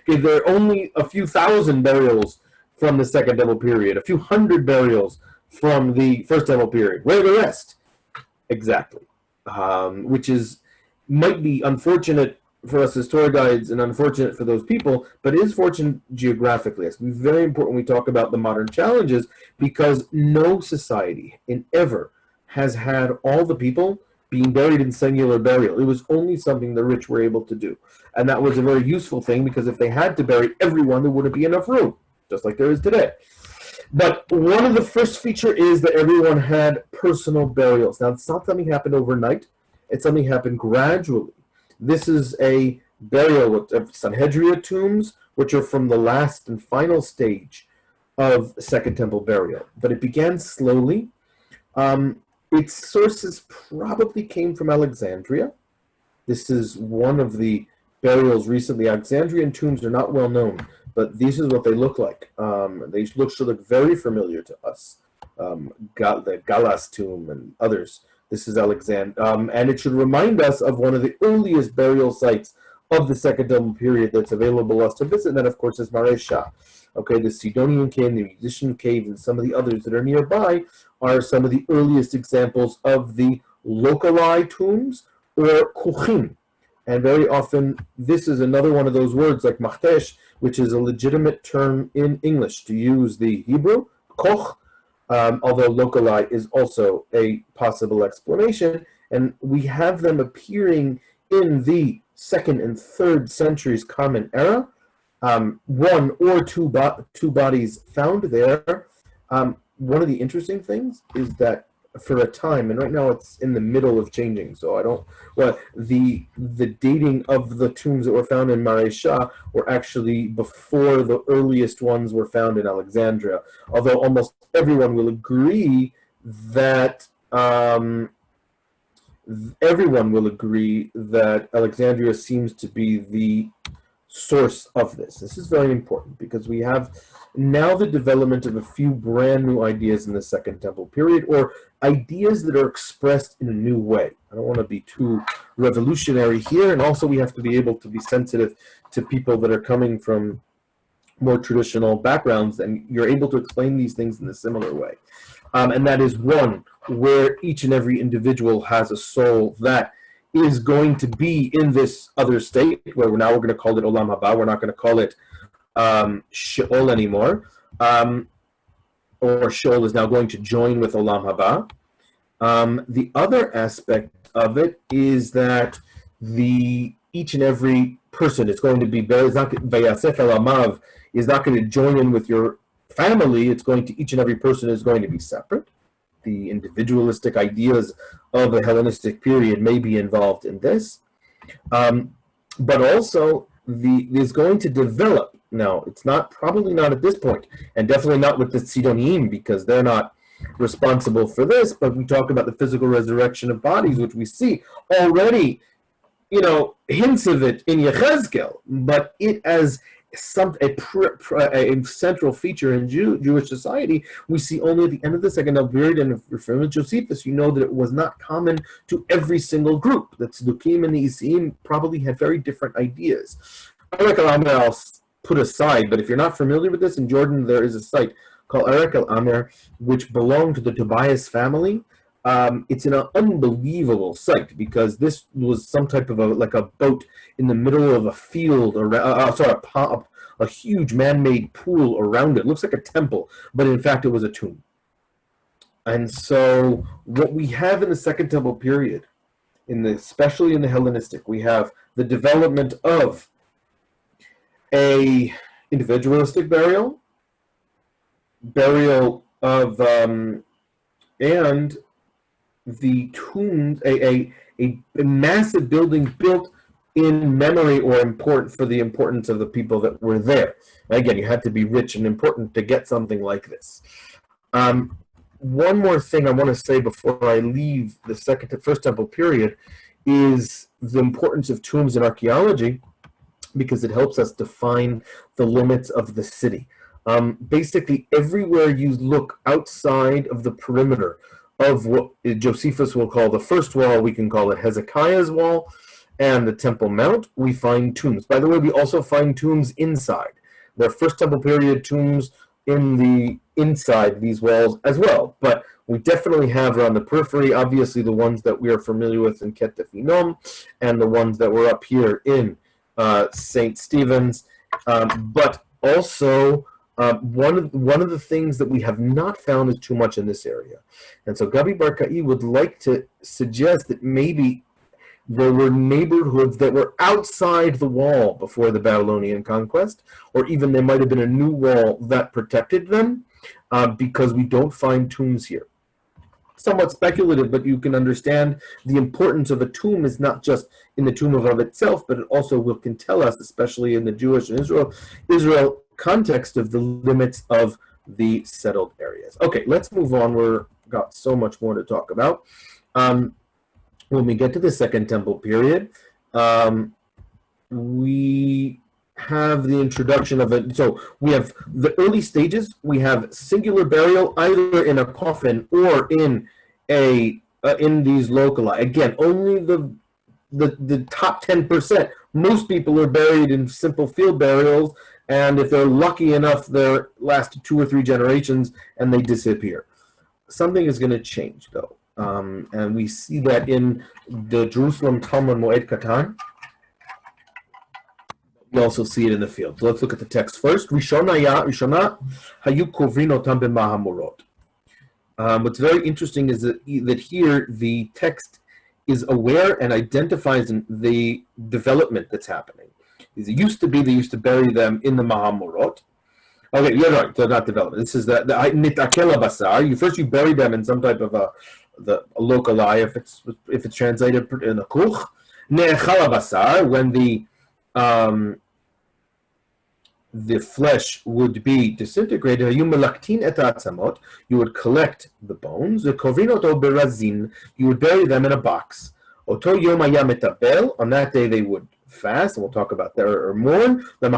[SPEAKER 1] There are only a few thousand burials from the Second Temple period, a few hundred burials from the First Temple period. Where are the rest? Exactly, which might be unfortunate for us as tour guides and unfortunate for those people, but it is fortunate geographically. It's very important we talk about the modern challenges, because no society in ever has had all the people being buried in singular burial. It was only something the rich were able to do. And that was a very useful thing, because if they had to bury everyone, there wouldn't be enough room, just like there is today. But one of the first feature is that everyone had personal burials. Now, it's not something that happened overnight. It's something that happened gradually. This is a burial of Sanhedria tombs, which are from the last and final stage of Second Temple burial. But it began slowly. Its sources probably came from Alexandria. This is one of the burials recently. Alexandrian tombs are not well known, but this is what they look like. They should look very familiar to us. The Galas tomb and others. This is Alexandria, and it should remind us of one of the earliest burial sites of the Second Temple period that's available to us to visit. And that, of course, is Maresha. Okay, the Sidonian cave, the Musician cave, and some of the others that are nearby are some of the earliest examples of the locali tombs, or kuchim. And very often, this is another one of those words like machtesh, which is a legitimate term in English to use the Hebrew, koch, although locali is also a possible explanation. And we have them appearing in the 2nd and 3rd centuries Common Era. One or two bodies found there. One of the interesting things is that for a time, and right now it's in the middle of changing, so the dating of the tombs that were found in Maresha were actually before the earliest ones were found in Alexandria, although almost everyone will agree that Alexandria seems to be the source of this. This is very important, because we have now the development of a few brand new ideas in the Second Temple period, or ideas that are expressed in a new way. I don't want to be too revolutionary here, and also we have to be able to be sensitive to people that are coming from more traditional backgrounds, and you're able to explain these things in a similar way. And that is one where each and every individual has a soul that is going to be in this other state, where we're going to call it Olam Haba. We're not going to call it Sheol anymore. Or Sheol is now going to join with Olam Haba. The other aspect of it is that each and every person is going to be buried. Vayasef el Amav is not going to join in with your family. Each and every person is going to be separate. The individualistic ideas of the Hellenistic period may be involved in this, but also is going to develop. Now, it's probably not at this point, and definitely not with the Sidoniim, because they're not responsible for this. But we talk about the physical resurrection of bodies, which we see already, hints of it in Yechezkel, but it as a central feature in Jewish society, we see only at the end of the Second Temple period. And if you're familiar with Josephus, you know that it was not common to every single group. The Tzdukim and the Isiim probably had very different ideas. Erak el Amir I'll put aside, but if you're not familiar with this, in Jordan there is a site called Erak el Amir, which belonged to the Tobias family. It's an unbelievable site, because this was some type of a boat in the middle of a field, a huge man-made pool around it. It looks like a temple, but in fact it was a tomb. And so what we have in the Second Temple period, especially in the Hellenistic, we have the development of a individualistic burial of and the tombs, a massive building built in memory or for the importance of the people that were there. Again, you had to be rich and important to get something like this. One more thing I want to say before I leave the First Temple period is the importance of tombs in archaeology, because it helps us define the limits of the city. Basically, everywhere you look outside of the perimeter of what Josephus will call the first wall, we can call it Hezekiah's wall, and the Temple Mount, we find tombs. By the way, we also find tombs inside. There are First Temple period tombs in the inside these walls as well, but we definitely have around the periphery, obviously the ones that we are familiar with in Ketef Hinnom, and the ones that were up here in St. Stephen's, but also one of the things that we have not found is too much in this area. And so Gabi Barkai would like to suggest that maybe there were neighborhoods that were outside the wall before the Babylonian conquest, or even there might have been a new wall that protected them, because we don't find tombs here. Somewhat speculative, but you can understand the importance of a tomb is not just in the tomb of itself, but it also can tell us, especially in the Jewish and Israel context, of the limits of the settled areas. Okay, let's move on. We've got so much more to talk about. When we get to the Second Temple period, we have the introduction of it. So we have the early stages. We have singular burial either in a coffin or in these locali. Again, only the top 10%. Most people are buried in simple field burials, and if they're lucky enough, they last 2 or 3 generations and they disappear. Something is going to change, though, and we see that in the Jerusalem Talmud Moed Katan. We also see it in the field. So let's look at the text first. Rishona hayu kovrin otam b'mahamorot. What's very interesting is that here the text is aware and identifies the development that's happening. It used to be they used to bury them in the mahamorot. Okay, you're right. So not development. This is the nitakel basar. You bury them in some type of a locali, if it's translated in a kuch. Ne'echal basar, when the flesh would be disintegrated, you would collect the bones. You would bury them in a box. On that day they would fast, and we'll talk about that, or mourn. That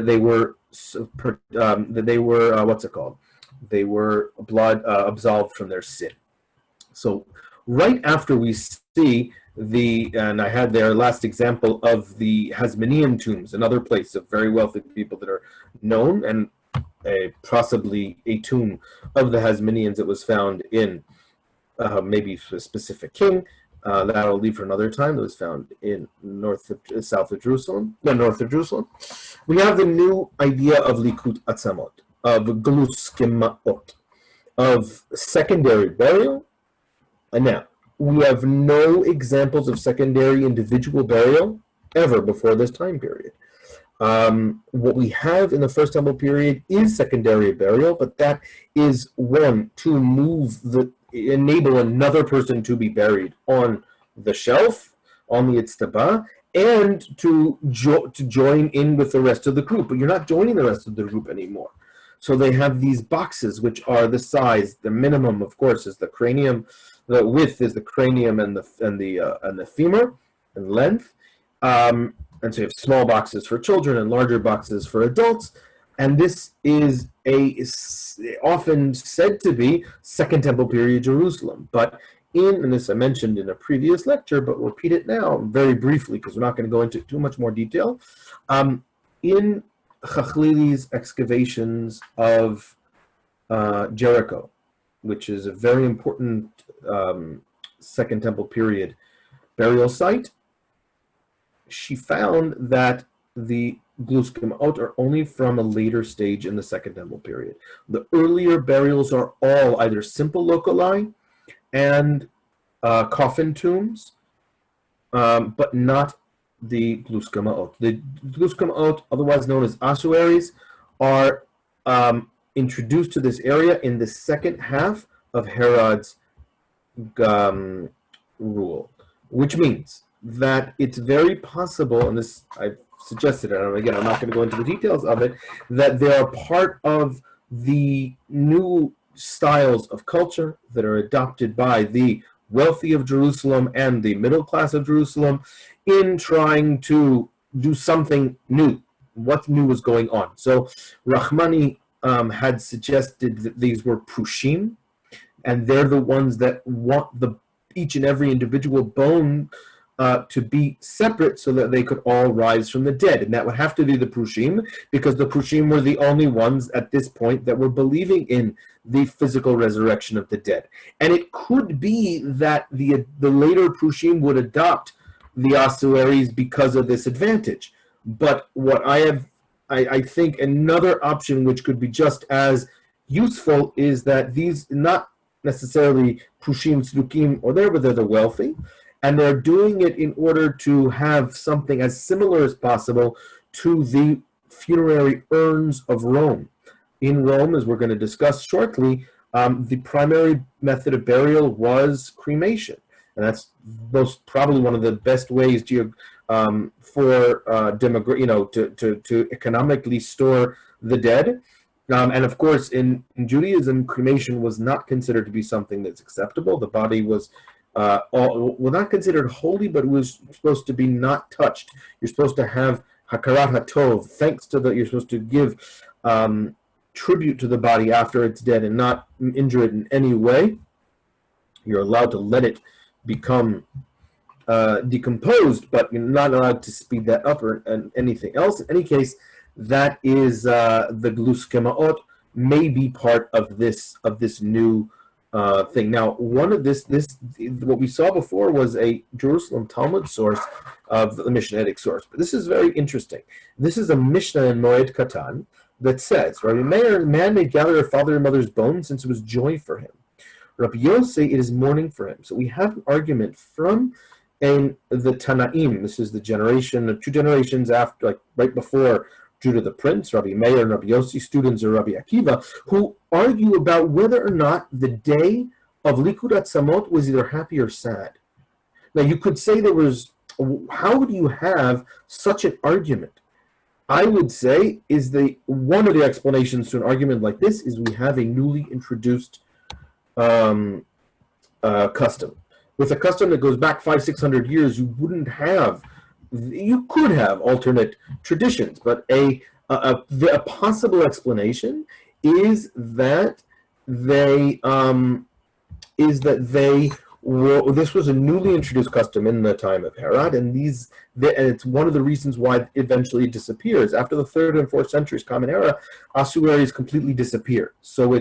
[SPEAKER 1] they were what's it called? They were absolved from their sin. So right after we see and I had their last example of the Hasmonean tombs, another place of very wealthy people that are known, and possibly a tomb of the Hasmoneans that was found in maybe a specific king. That I'll leave for another time. That was found in north of Jerusalem. We have the new idea of likut atzamot, of gluskemot, of secondary burial. And now, we have no examples of secondary individual burial ever before this time period. What we have in the First Temple period is secondary burial, but that is one to enable another person to be buried on the shelf, on the itztaba, and to join in with the rest of the group. But you're not joining the rest of the group anymore. So they have these boxes, which are the size. The minimum, of course, is the cranium. The width is the cranium and the femur and length. And so you have small boxes for children and larger boxes for adults. And this is often said to be Second Temple period Jerusalem. But and this I mentioned in a previous lecture, but we'll repeat it now very briefly because we're not going to go into too much more detail. In Chachlili's excavations of Jericho, which is a very important Second Temple period burial site, she found that the gluskemot are only from a later stage in the Second Temple period. The earlier burials are all either simple locali and coffin tombs, but not the gluskemot. The gluskemot, otherwise known as ossuaries, are introduced to this area in the second half of Herod's rule, which means that it's very possible, and this I've suggested it, and again, I'm not going to go into the details of it, that they are part of the new styles of culture that are adopted by the wealthy of Jerusalem and the middle class of Jerusalem in trying to do something new. What new was going on? So Rahmani had suggested that these were prushim, and they're the ones that want each and every individual bone to be separate so that they could all rise from the dead. And that would have to be the Prushim, because the Prushim were the only ones at this point that were believing in the physical resurrection of the dead. And it could be that the later Prushim would adopt the ossuaries because of this advantage. But what I think another option which could be just as useful is that these, not necessarily Prushim, Tzdukim, or there, but they're the wealthy, and they're doing it in order to have something as similar as possible to the funerary urns of Rome. In Rome, as we're going to discuss shortly, the primary method of burial was cremation, and that's probably one of the best ways to economically store the dead. And of course, in Judaism, cremation was not considered to be something that's acceptable. The body was not considered holy, but it was supposed to be not touched. You're supposed to have hakarat hatov, you're supposed to give tribute to the body after it's dead and not injure it in any way. You're allowed to let it become decomposed, but you're not allowed to speed that up or anything else. In any case, that is the gluskemaot may be part of this new thing. Now, one of what we saw before was a Jerusalem Talmud source of the Mishnaitic source, but this is very interesting. This is a Mishnah in Moed Katan that says, Rabbi Meir, man may gather a father and mother's bones since it was joy for him. Rabbi Yossi, it is mourning for him. So we have an argument from the Tanaim. This is the generation, 2 generations after, like right before Judah the Prince, Rabbi Meir and Rabbi Yossi, students of Rabbi Akiva, who argue about whether or not the day of Likud Atzamot was either happy or sad. Now, you could say how would you have such an argument? I would say one of the explanations to an argument like this is we have a newly introduced custom. With a custom that goes back 500-600 years, you could have alternate traditions, but a possible explanation is that this was a newly introduced custom in the time of Herod, and it's one of the reasons why it eventually disappears. After the 3rd and 4th centuries Common Era, ossuaries completely disappeared. So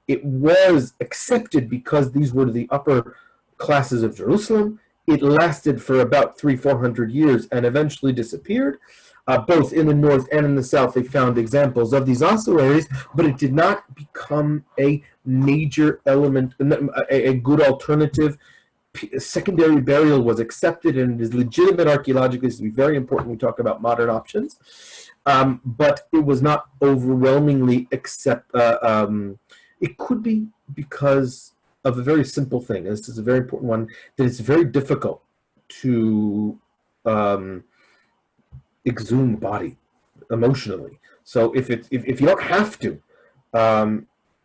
[SPEAKER 1] it was accepted because these were the upper classes of Jerusalem. It lasted for about 300-400 years and eventually disappeared. Both in the north and in the south, they found examples of these ossuaries, but it did not become a major element, a good alternative. Secondary burial was accepted, and it is legitimate archaeologically. This is very important when we talk about modern options. But it was not overwhelmingly it could be because of a very simple thing, and this is a very important one, that it's very difficult to exhume body emotionally. So if you don't have to,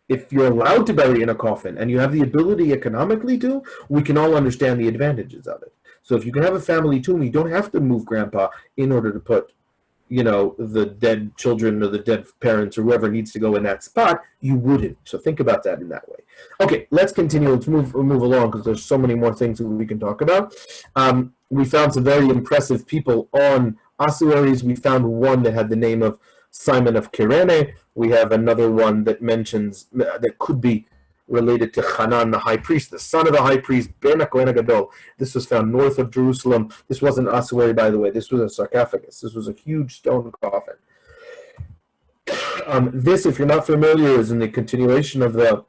[SPEAKER 1] if you're allowed to bury in a coffin and you have the ability economically to, we can all understand the advantages of it. So if you can have a family tomb, you don't have to move grandpa in order to put the dead children or the dead parents or whoever needs to go in that spot. You wouldn't. So think about that in that way. Okay, let's continue. Let's move along, because there's so many more things that we can talk about. We found some very impressive people on ossuaries. We found one that had the name of Simon of Kyrene. We have another one that mentions, that could be related to Hanan, the high priest, the son of the high priest, Ben HaKohen HaGadol. This was found north of Jerusalem. This wasn't an ossuary, by the way. This was a sarcophagus. This was a huge stone coffin. This, if you're not familiar, is in the continuation of the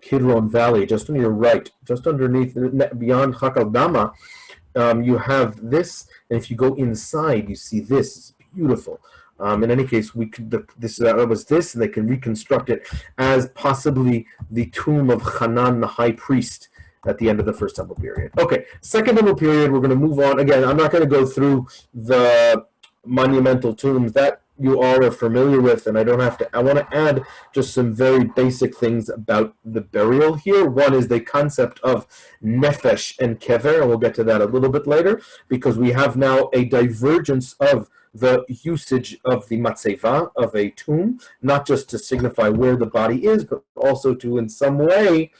[SPEAKER 1] Kidron Valley, just on your right, just underneath, beyond Hakal Dama. You have this, and if you go inside, you see this. It's beautiful. In any case, this was this, and they can reconstruct it as possibly the tomb of Hanan, the high priest, at the end of the First Temple period. Okay, Second Temple period, we're going to move on. Again, I'm not going to go through the monumental tombs that you all are familiar with, and I want to add just some very basic things about the burial here. One is the concept of nefesh and kever, and we'll get to that a little bit later, because we have now a divergence of the usage of the matzeva, of a tomb, not just to signify where the body is, but also to, in some way,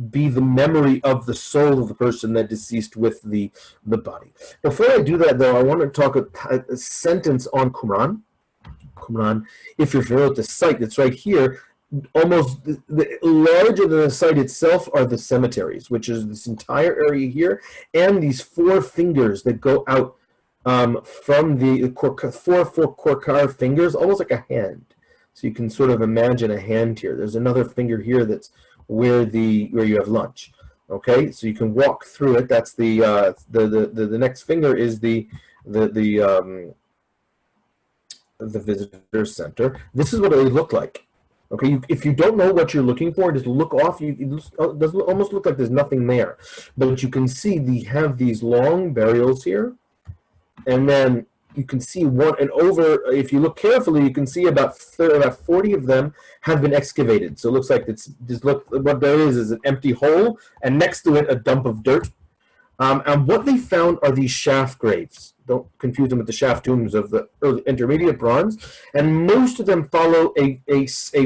[SPEAKER 1] be the memory of the soul of the person that deceased with the body. Before I do that, though, I want to talk a sentence on Qumran. Qumran, if you're familiar with the site that's right here, almost larger than the site itself are the cemeteries, which is this entire area here, and these four fingers that go out from the four korkar fingers, almost like a hand. So you can sort of imagine a hand here. There's another finger here that's where you have lunch. Okay, so you can walk through it. That's the next finger is the visitor center. This is what it would look like. Okay, if you don't know what you're looking for, just look off. It does almost look like there's nothing there, but you can see they have these long burials here, and then you can see one. And over, if you look carefully, you can see about 40 of them have been excavated. So it looks like what there is an empty hole, and next to it a dump of dirt. And what they found are these shaft graves. Don't confuse them with the shaft tombs of the early intermediate bronze. And most of them follow a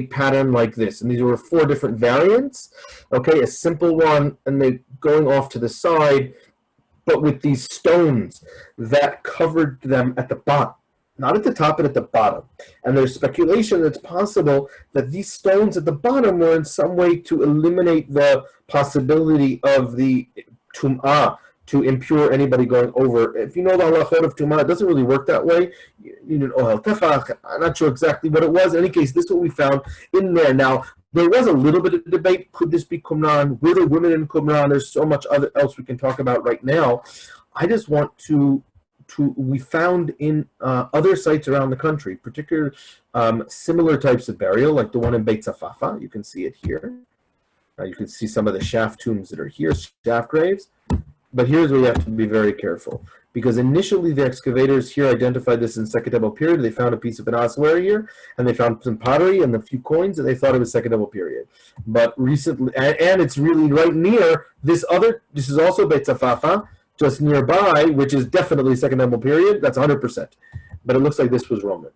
[SPEAKER 1] pattern like this. And these were 4 different variants. Okay, a simple one, and they going off to the side, but with these stones that covered them at the bottom. Not at the top, but at the bottom. And there's speculation that it's possible that these stones at the bottom were in some way to eliminate the possibility of the tum'ah, to impure anybody going over. If you know the halachot of tum'ah, it doesn't really work that way. You need an ohel tefach. I'm not sure exactly what it was. In any case, this is what we found in there. Now, there was a little bit of debate. Could this be Qumran? Were there women in Qumran? There's so much else we can talk about right now. I just want we found in other sites around the country, particularly similar types of burial, like the one in Beit Zafafa. You can see it here. You can see some of the shaft tombs that are here, shaft graves. But here's where you have to be very careful, because initially the excavators here identified this in Second Temple period. They found a piece of an ossuary here, and they found some pottery and a few coins, and they thought it was Second Temple period. But recently, and it's really right near this is also Beit Zafafa, just nearby, which is definitely Second Temple period. That's 100%. But it looks like this was Roman.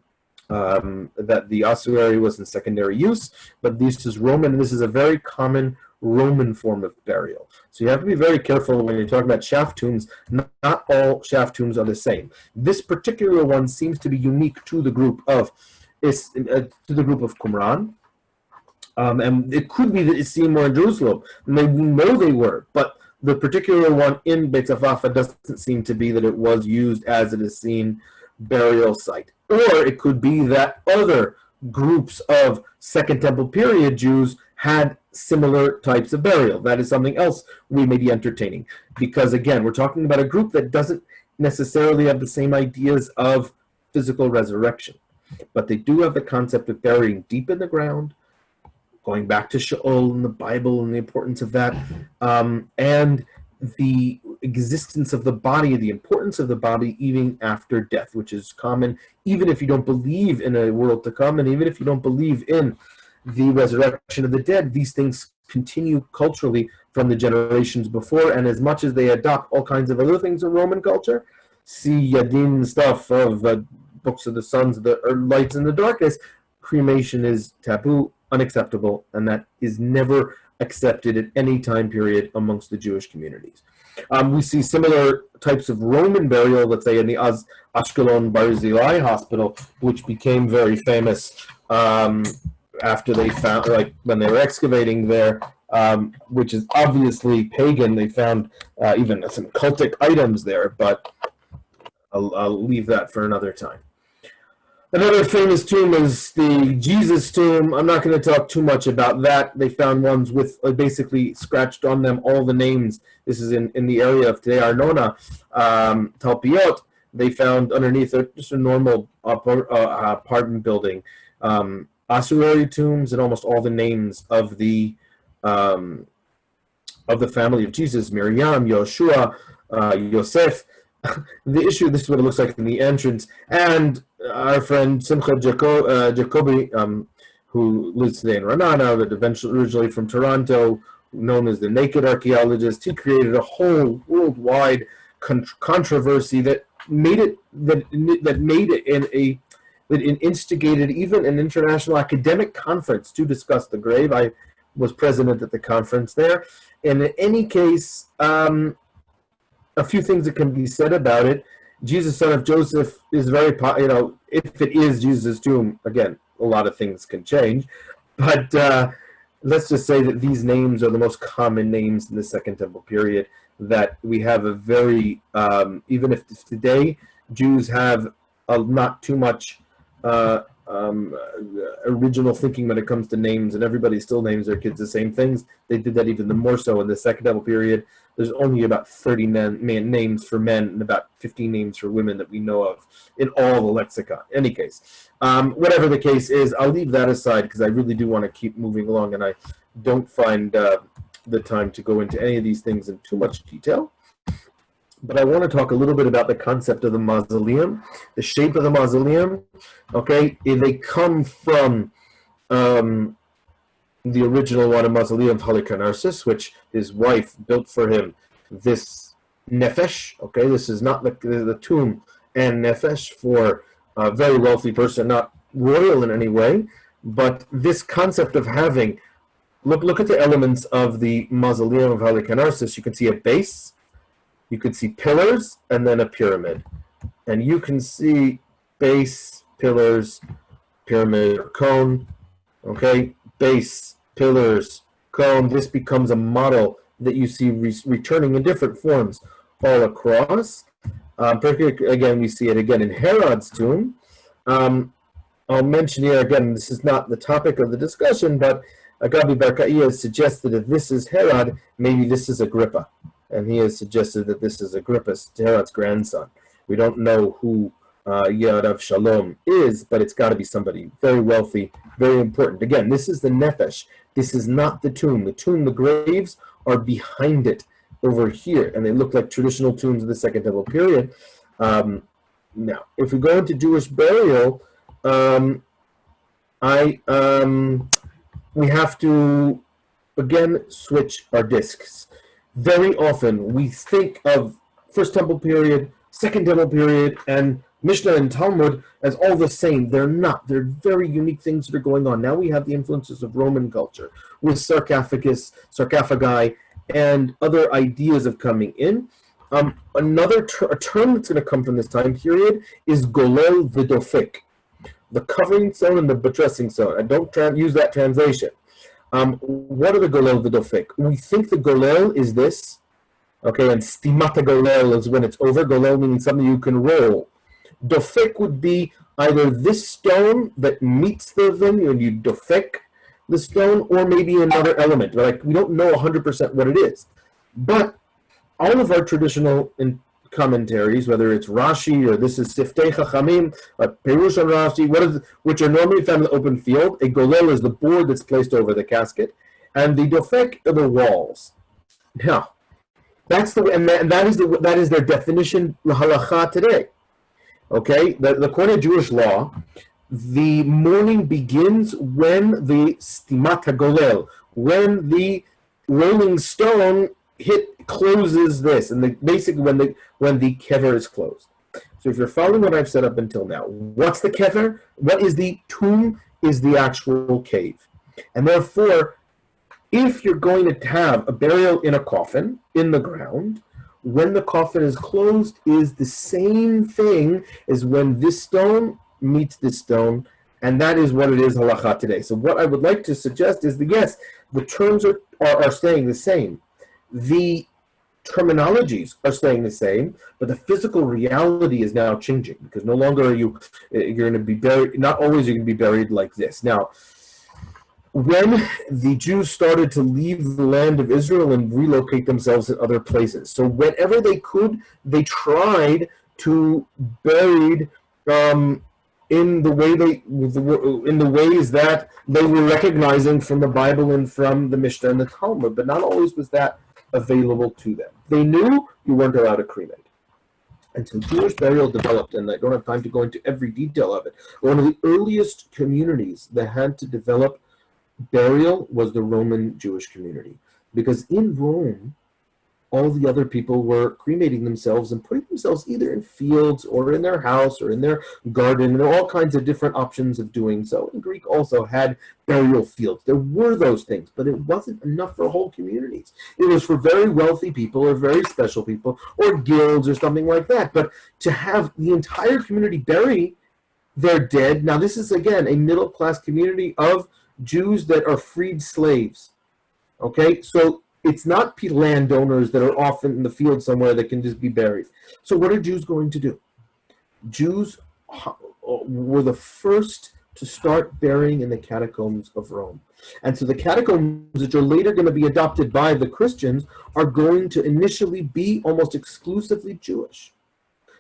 [SPEAKER 1] That the ossuary was in secondary use, but this is Roman, and this is a very common Roman form of burial. So you have to be very careful when you're talking about shaft tombs. Not all shaft tombs are the same. This particular one seems to be unique to the group of Qumran, and it could be that it's seen more in Jerusalem. And we know they were, but the particular one in Beit Zafafa doesn't seem to be that it was used as it is seen burial site. Or it could be that other groups of Second Temple period Jews had similar types of burial. That is something else we may be entertaining. Because again, we're talking about a group that doesn't necessarily have the same ideas of physical resurrection. But they do have the concept of burying deep in the ground, going back to Sheol and the Bible and the importance of that, and the existence of the body, the importance of the body even after death, which is common even if you don't believe in a world to come, and even if you don't believe in the resurrection of the dead. These things continue culturally from the generations before, and as much as they adopt all kinds of other things in Roman culture, see Yadin stuff of books of the sons, the lights and the darkness, cremation is taboo, unacceptable, and that is never accepted at any time period amongst the Jewish communities. We see similar types of Roman burial, let's say in the Ashkelon Barzilai hospital, which became very famous after they found, like when they were excavating there, which is obviously pagan. They found even some cultic items there, but I'll leave that for another time. Another famous tomb is the Jesus tomb. I'm not going to talk too much about that. They found ones with basically scratched on them all the names. This is in the area of today Arnona, Talpiot. They found underneath just a normal apartment building ossuary tombs and almost all the names of the family of Jesus: Miriam, Yoshua, Yosef. The issue, this is what it looks like in the entrance, and our friend Simcha Jacobi, who lives today in Ranana, but eventually originally from Toronto, known as the Naked Archaeologist, he created a whole worldwide controversy that instigated even an international academic conference to discuss the grave. I was president at the conference there. And in any case, a few things that can be said about it. Jesus, son of Joseph, is very, if it is Jesus' tomb, again, a lot of things can change. But let's just say that these names are the most common names in the Second Temple period, that we have a very, even if today Jews have not too much original thinking when it comes to names, and everybody still names their kids the same things. They did that even more so in the Second Temple period. There's only about 30 names for men and about 15 names for women that we know of in all the lexicon. In any case, whatever the case is, I'll leave that aside because I really do want to keep moving along, and I don't find the time to go into any of these things in too much detail. But I want to talk a little bit about the concept of the mausoleum, the shape of the mausoleum. Okay, they come from the original one, a mausoleum of Halicarnassus, which his wife built for him. This nefesh, okay, this is not the tomb and nefesh for a very wealthy person, not royal in any way, but this concept of having, look at the elements of the mausoleum of Halicarnassus. You can see a base, you could see pillars, and then a pyramid. And you can see base, pillars, pyramid, or cone. Okay, base, pillars, cone. This becomes a model that you see returning in different forms all across. Again, we see it again in Herod's tomb. I'll mention here again, this is not the topic of the discussion, but Agabi Barkai has suggested that this is Herod, maybe this is Agrippa. And he has suggested that this is Agrippa, Herod's grandson. We don't know who Yad Shalom is, but it's got to be somebody very wealthy, very important. Again, this is the nefesh. This is not the tomb. The tomb, the graves are behind it over here, and they look like traditional tombs of the Second Temple period. Now, if we go into Jewish burial, we have to, again, switch our discs. Very often we think of First Temple period, Second Temple period, and Mishnah and Talmud as all the same. They're not. They're very unique things that are going on. Now we have the influences of Roman culture with sarcophagi, and other ideas of coming in. Another term that's going to come from this time period is golel v'dofek, the covering stone and the buttressing stone. I don't use that translation. What are the golel v'dofek? We think the golel is this, okay, and stimata golel is when it's over. Golel meaning something you can roll. Dofek would be either this stone that meets the thing, and you dofek the stone, or maybe another element. Like, we don't know 100% what it is. But all of our traditional commentaries, whether it's Rashi or this is Siftei Chachamim, Perush on Rashi, which are normally found in the open field. A golel is the board that's placed over the casket, and the dofek are the walls. Now, that's that is their definition halacha today. Okay, according to Jewish law, the mourning begins when the stimat golel, when the rolling stone closes this, and basically when the kever is closed. So if you're following what I've said up until now, what's the kever? What is the tomb? Is the actual cave. And therefore, if you're going to have a burial in a coffin in the ground, when the coffin is closed is the same thing as when this stone meets this stone, and that is what it is halacha today. So what I would like to suggest is that yes, the terms are staying the same. The terminologies are staying the same, but the physical reality is now changing, because no longer are you're going to be buried, not always are you going to be buried like this. Now, when the Jews started to leave the land of Israel and relocate themselves in other places, so whenever they could, they tried to bury in the ways that they were recognizing from the Bible and from the Mishnah and the Talmud, but not always was that available to them. They knew you weren't allowed to cremate. And so Jewish burial developed, and I don't have time to go into every detail of it. One of the earliest communities that had to develop burial was the Roman Jewish community. Because in Rome, all the other people were cremating themselves and putting themselves either in fields or in their house or in their garden. There are all kinds of different options of doing so. And Greek also had burial fields. There were those things, but it wasn't enough for whole communities. It was for very wealthy people or very special people or guilds or something like that. But to have the entire community bury their dead, now this is again a middle-class community of Jews that are freed slaves. Okay, so it's not landowners that are often in the field somewhere that can just be buried. So what are Jews going to do? Jews were the first to start burying in the catacombs of Rome. And so the catacombs, which are later going to be adopted by the Christians, are going to initially be almost exclusively Jewish.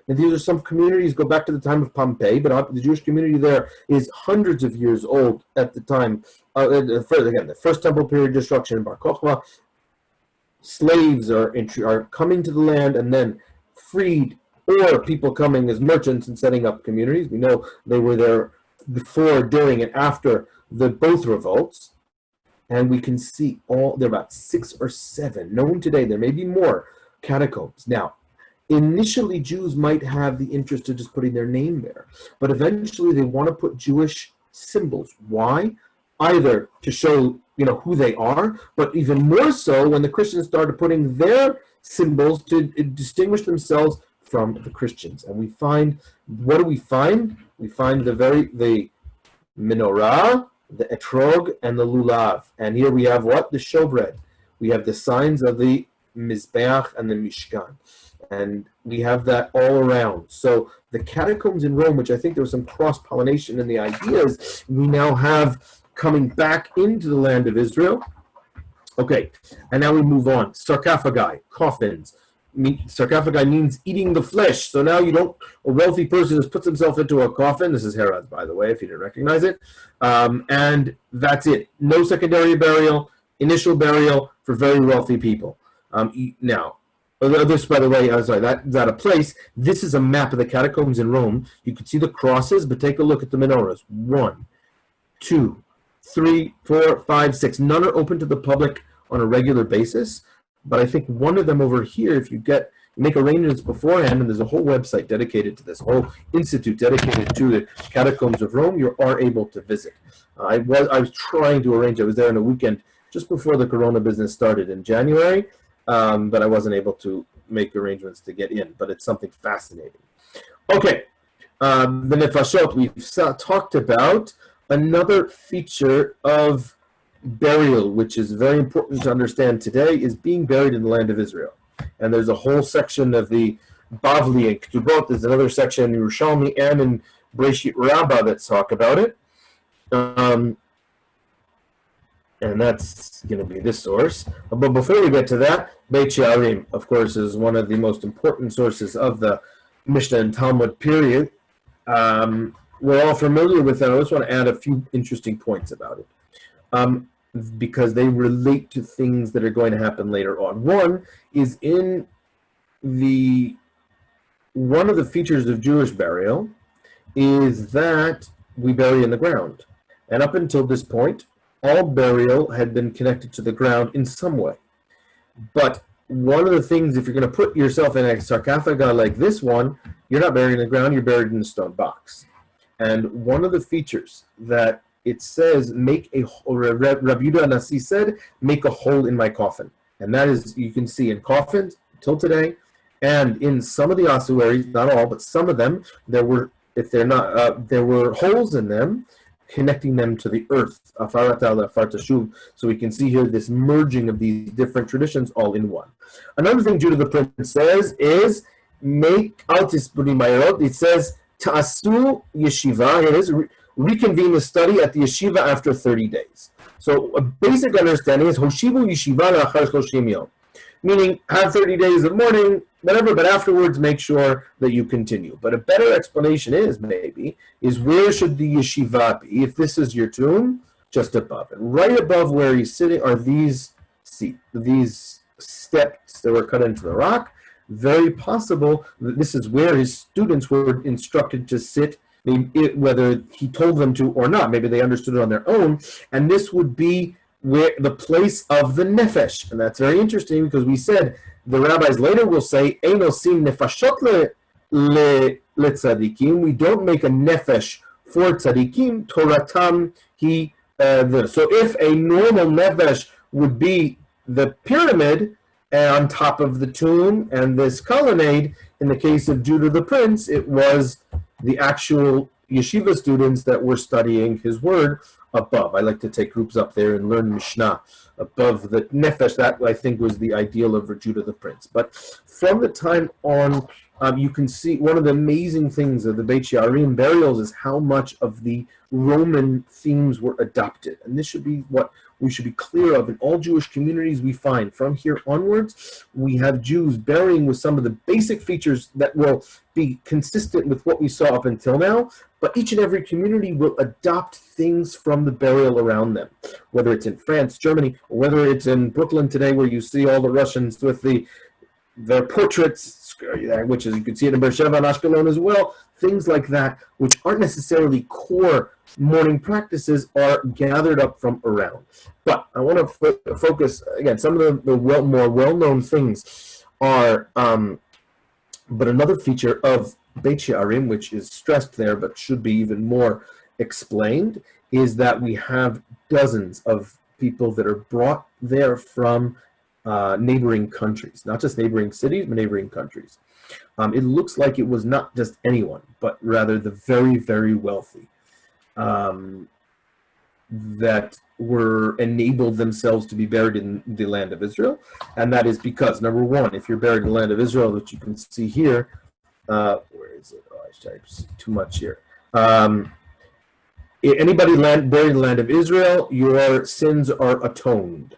[SPEAKER 1] And these are some communities, go back to the time of Pompeii, but the Jewish community there is hundreds of years old at the time. Again, the first temple period destruction in Bar Kokhba. Slaves are coming to the land and then freed, or people coming as merchants and setting up communities. We know they were there before, during, and after both revolts. And we can see there are about 6 or 7 known today. There may be more catacombs. Now, initially, Jews might have the interest of just putting their name there, but eventually they want to put Jewish symbols. Why? Either to show who they are, but even more so when the Christians started putting their symbols to distinguish themselves from the Christians. And we find, what do we find? We find the menorah, the etrog, and the lulav. And here we have what? The showbread. We have the signs of the Mizbeach and the Mishkan. And we have that all around. So the catacombs in Rome, which I think there was some cross-pollination in the ideas, we now have coming back into the land of Israel. Okay, and now we move on. Sarcophagi, coffins. Sarcophagi means eating the flesh. So now a wealthy person just puts himself into a coffin. This is Herod's, by the way, if you didn't recognize it. And that's it. No secondary burial, initial burial for very wealthy people. Now, this, by the way, that's out of place. This is a map of the catacombs in Rome. You can see the crosses, but take a look at the menorahs. 1, 2, 3, 4, 5, 6. None are open to the public on a regular basis, but I think one of them over here, if you make arrangements beforehand, and there's a whole website dedicated to this, whole institute dedicated to the catacombs of Rome, you are able to visit. I was trying to arrange. I was there on a weekend just before the Corona business started in January, but I wasn't able to make arrangements to get in. But it's something fascinating. Okay, the nefashot we've talked about. Another feature of burial, which is very important to understand today, is being buried in the land of Israel. And there's a whole section of the Bavli and Ketubot. There's another section in Yerushalmi and in Breshit Rabbah that talk about it. And that's going to be this source. But before we get to that, Beit She'arim, of course, is one of the most important sources of the Mishnah and Talmud period. We're all familiar with that. I just want to add a few interesting points about it, because they relate to things that are going to happen later on. One is one of the features of Jewish burial is that we bury in the ground. And up until this point, all burial had been connected to the ground in some way. But one of the things, if you're going to put yourself in a sarcophagi like this one, you're not buried in the ground, you're buried in a stone box. And one of the features that it says, Rabbi Yehuda Nasi said, make a hole in my coffin. And that is, you can see in coffins till today, and in some of the ossuaries, not all, but some of them, there were holes in them, connecting them to the earth. So we can see here this merging of these different traditions all in one. Another thing Judah the Prince says is, make altis b'nimayot. It says, ta'asu yeshiva. It is reconvene the study at the yeshiva after 30 days. So a basic understanding is hoshivu yeshiva la'achar 30 yom, meaning have 30 days of mourning, whatever, but afterwards make sure that you continue. But a better explanation is where should the yeshiva be? If this is your tomb, just above. And right above where he's sitting are these steps that were cut into the rock. Very possible that this is where his students were instructed to sit, whether he told them to or not. Maybe they understood it on their own. And this would be where the place of the nefesh. And that's very interesting because we said the rabbis later will say, Ein osim nefashot letzadikim. We don't make a nefesh for tzadikim. Toratam he. So if a normal nefesh would be the pyramid on top of the tomb and this colonnade, in the case of Judah the Prince, it was the actual yeshiva students that were studying his word above. I like to take groups up there and learn Mishnah above the nefesh. That, I think, was the ideal of Judah the Prince. But from the time on, you can see one of the amazing things of the Beit She'arim burials is how much of the Roman themes were adopted. And this should be what we should be clear of. In all Jewish communities we find, from here onwards, we have Jews burying with some of the basic features that will be consistent with what we saw up until now, but each and every community will adopt things from the burial around them, whether it's in France, Germany, or whether it's in Brooklyn today where you see all the Russians with their portraits, which is, you can see it in Beersheba and Ashkelon as well. Things like that, which aren't necessarily core mourning practices, are gathered up from around. But I want to focus, again, some of the more well-known things are, but another feature of Beit She'arim, which is stressed there but should be even more explained, is that we have dozens of people that are brought there from neighboring countries, not just neighboring cities, but neighboring countries. It looks like it was not just anyone, but rather the very, very wealthy that were enabled themselves to be buried in the land of Israel. And that is because, number one, if you're buried in the land of Israel, which you can see here, where is it? Oh, I typed too much here. Anybody buried in the land of Israel, your sins are atoned.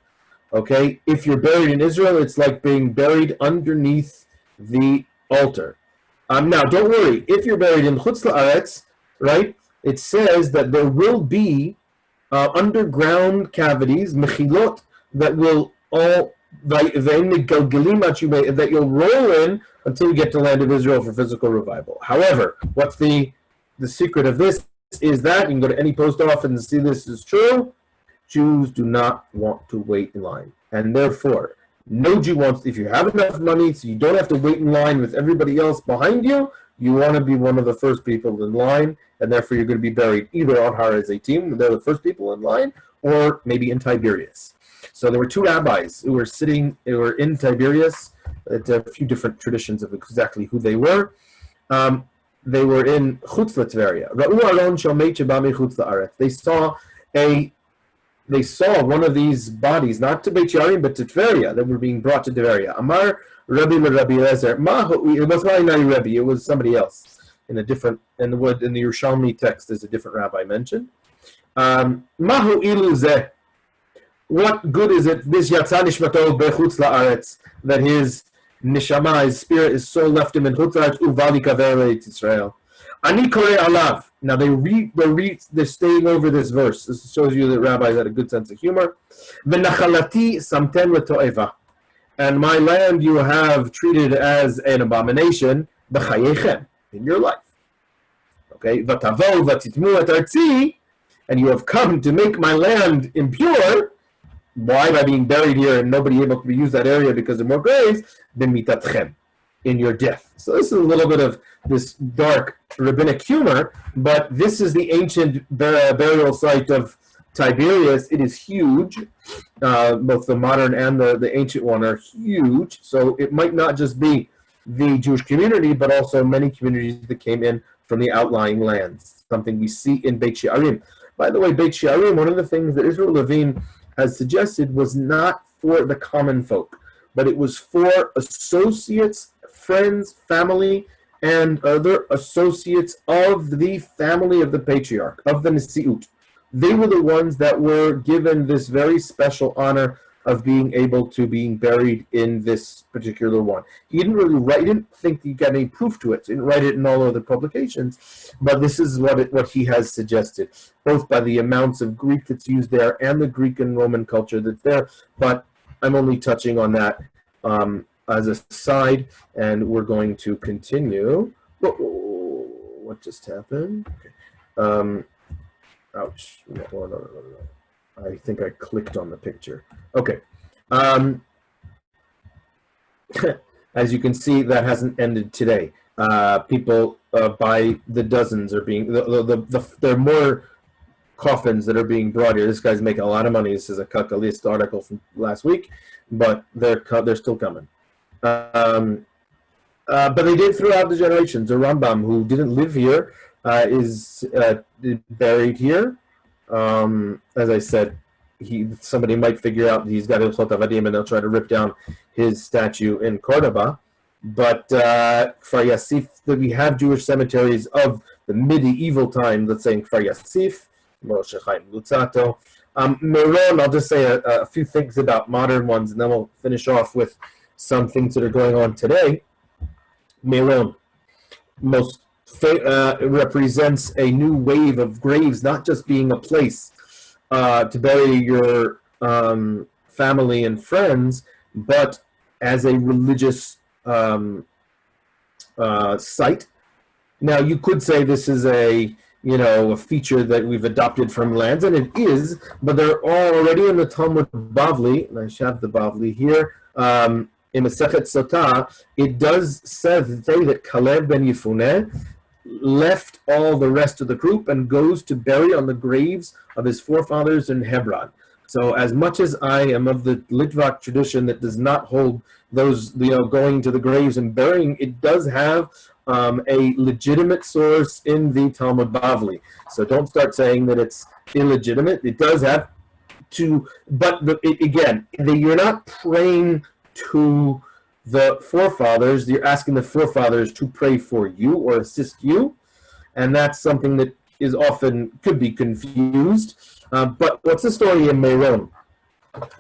[SPEAKER 1] Okay? If you're buried in Israel, it's like being buried underneath the altar. Now, don't worry. If you're buried in Chutz La'aretz, right, it says that there will be underground cavities, mechilot, that will all that you'll roll in until you get to the land of Israel for physical revival. However, what's the secret of this is that, you can go to any post office and see this is true, Jews do not want to wait in line. And therefore, no Jew wants, if you have enough money so you don't have to wait in line with everybody else behind you, you want to be one of the first people in line, and therefore you're going to be buried either on Har HaZeitim, they're the first people in line, or maybe in Tiberias. So there were two rabbis who were in Tiberias. It's a few different traditions of exactly who they were. They were in Chutz Latveria. They saw one of these bodies, not to Beit She'arim, but to Tveria, that were being brought to Tveria. Amar Rabbi Rabbi Eliezer. It was not Rabbi, it was somebody else. In the Yerushalmi text, there's a different rabbi mentioned. Mahu ilu zeh. What good is it, this Yatsa Nishmato Bechutz La'aretz, that his neshama, his spirit, is so left him in Chutz La'aretz, uvali kaver Israel. Ani korei alav. Now they're staying over this verse. This shows you that rabbis had a good sense of humor. V'nachalati samten leto'eva. And my land you have treated as an abomination, b'chayechem, in your life. Okay, v'tavo v'titmu et artzi, and you have come to make my land impure. Why? By being buried here and nobody able to use that area because of more graves, b'mitatchem, in your death. So this is a little bit of this dark rabbinic humor, but this is the ancient burial site of Tiberias. It is huge. Both the modern and the ancient one are huge. So it might not just be the Jewish community, but also many communities that came in from the outlying lands, something we see in Beit She'arim. By the way, Beit She'arim, one of the things that Israel Levine has suggested was not for the common folk, but it was for associates, friends, family, and other associates of the family of the patriarch, of the Nesiut. They were the ones that were given this very special honor of being able to being buried in this particular one. He didn't really write, he didn't think he got any proof to it, so he didn't write it in all other publications, but this is what he has suggested, both by the amounts of Greek that's used there and the Greek and Roman culture that's there, but I'm only touching on that as a side, and we're going to continue. What just happened? Okay. Ouch. No. I think I clicked on the picture. Okay. As you can see, that hasn't ended today. People by the dozens are being, there are more coffins that are being brought here. This guy's making a lot of money. This is a Kakalist article from last week, but they're still coming. But they did throughout the generations. The Rambam, who didn't live here, is buried here. As I said, somebody might figure out he's got Ilchot Avadim and they'll try to rip down his statue in Cordoba. But Kfar Yassif, we have Jewish cemeteries of the medieval time, let's say in Kfar Yassif, Moshe Chaim Lutzato. Meron, I'll just say a few things about modern ones, and then we'll finish off with some things that are going on today. Meron represents a new wave of graves, not just being a place to bury your family and friends, but as a religious site. Now, you could say this is a feature that we've adopted from lands, and it is, but they're all already in the Talmud Bavli, and I have the Bavli here. In Masechet Sotah, it does say that Kalev ben Yefuneh left all the rest of the group and goes to bury on the graves of his forefathers in Hebron. So as much as I am of the Litvak tradition that does not hold those, going to the graves and burying, it does have a legitimate source in the Talmud Bavli. So don't start saying that it's illegitimate. It does have to, but again, you're not praying to the forefathers, you're asking the forefathers to pray for you or assist you, and that's something that is often could be confused. But what's the story in Meron?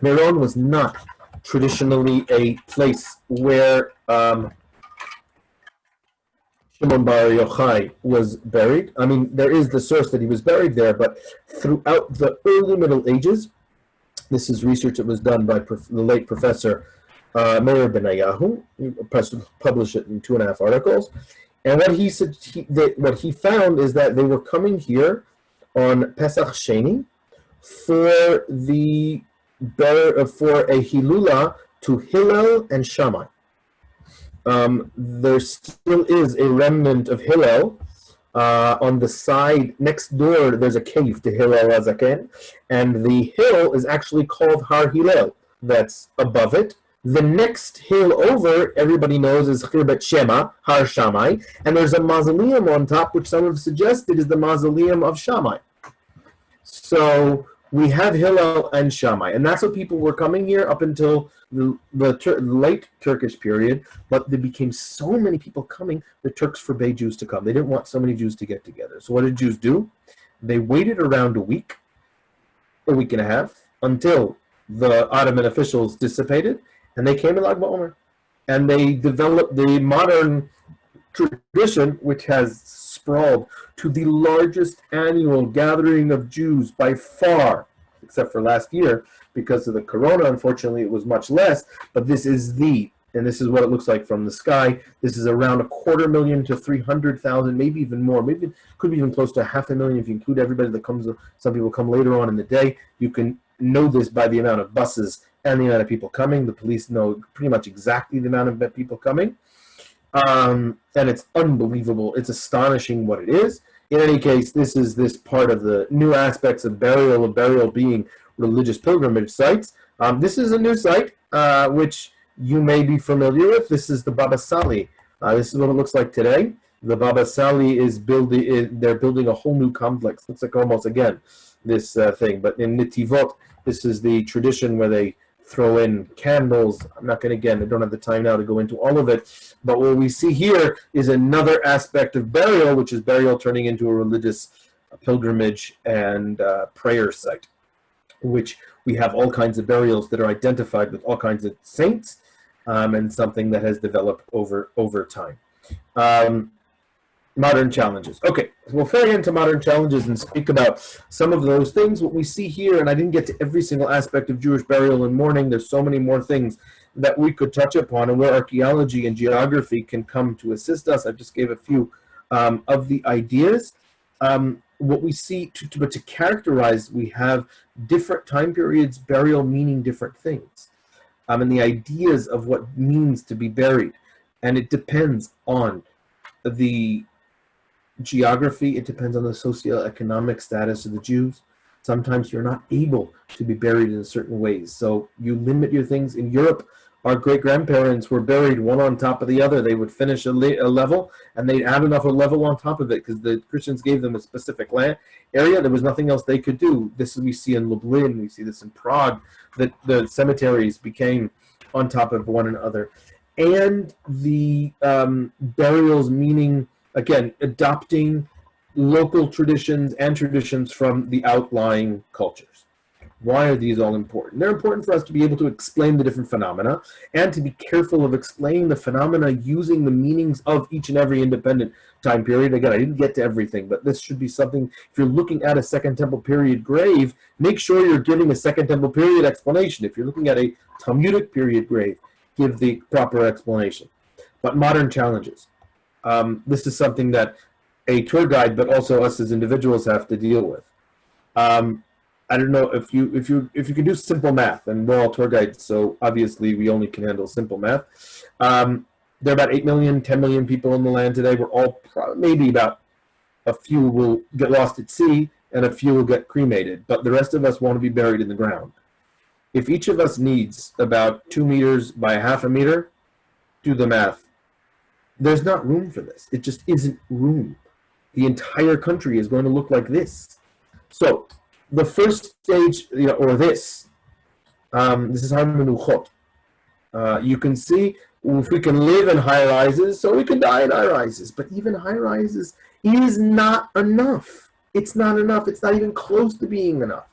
[SPEAKER 1] Meron was not traditionally a place where Shimon Bar Yochai was buried. I mean, there is the source that he was buried there, but throughout the early Middle Ages, this is research that was done by the late Professor Meir Benayahu. He published it in 2.5 articles. And what he said, what he found is that they were coming here on Pesach Sheni for a Hilula to Hillel and Shammai. There still is a remnant of Hillel on the side next door. There's a cave to Hillel Azaken, and the hill is actually called Har Hillel. That's above it. The next hill over, everybody knows, is Khirbet Shema, Har Shammai, and there's a mausoleum on top, which some have suggested is the mausoleum of Shammai. So we have Hillel and Shammai, and that's what people were coming here up until the late Turkish period, but there became so many people coming, the Turks forbade Jews to come. They didn't want so many Jews to get together. So what did Jews do? They waited around a week and a half, until the Ottoman officials dissipated, and they came in Lag BaOmer, and they developed the modern tradition, which has sprawled to the largest annual gathering of Jews by far, except for last year. Because of the corona, unfortunately, it was much less, but this is and this is what it looks like from the sky. This is around 250,000 to 300,000, maybe even more. Maybe it could be even close to 500,000 if you include everybody that comes. Some people come later on in the day. You can know this by the amount of buses and the amount of people coming. The police know pretty much exactly the amount of people coming. And it's unbelievable. It's astonishing what it is. In any case, this is this part of the new aspects of burial being religious pilgrimage sites. This is a new site, which you may be familiar with. This is the Baba Sali. This is what it looks like today. The Baba Sali is they're building a whole new complex. Looks like almost, again, this thing. But in Netivot, this is the tradition where they throw in candles. I'm not going to, again, I don't have the time now to go into all of it. But what we see here is another aspect of burial, which is burial turning into a religious pilgrimage and prayer site, which we have all kinds of burials that are identified with all kinds of saints, and something that has developed over time. Modern challenges. Okay, so we'll fly into modern challenges and speak about some of those things. What we see here, and I didn't get to every single aspect of Jewish burial and mourning. There's so many more things that we could touch upon, and where archaeology and geography can come to assist us. I just gave a few of the ideas. what we see, but to characterize, we have different time periods, burial meaning different things, and the ideas of what means to be buried. And it depends on the geography, it depends on the socioeconomic status of the Jews. Sometimes you're not able to be buried in certain ways, so you limit your things. In Europe, our great-grandparents were buried one on top of the other. They would finish a level, and they'd add another level on top of it because the Christians gave them a specific land area. There was nothing else they could do. This we see in Lublin. We see this in Prague, that the cemeteries became on top of one another. And the burials meaning, again, adopting local traditions and traditions from the outlying cultures. Why are these all important? They're important for us to be able to explain the different phenomena and to be careful of explaining the phenomena using the meanings of each and every independent time period. Again, I didn't get to everything, but this should be something, if you're looking at a Second Temple period grave, make sure you're giving a Second Temple period explanation. If you're looking at a Talmudic period grave, give the proper explanation. But modern challenges. This is something that a tour guide, but also us as individuals have to deal with. I don't know if you can do simple math, and we're all tour guides, so obviously we only can handle simple math. There are about 8 million, 10 million people in the land today. We're all maybe about a few will get lost at sea, and a few will get cremated, but the rest of us want to be buried in the ground. If each of us needs about 2 meters by half a meter, do the math. There's not room for this. It just isn't room. The entire country is going to look like this. So the first stage, or this is Har Menuchot. You can see if we can live in high rises, so we can die in high rises. But even high rises is not enough. It's not enough. It's not even close to being enough.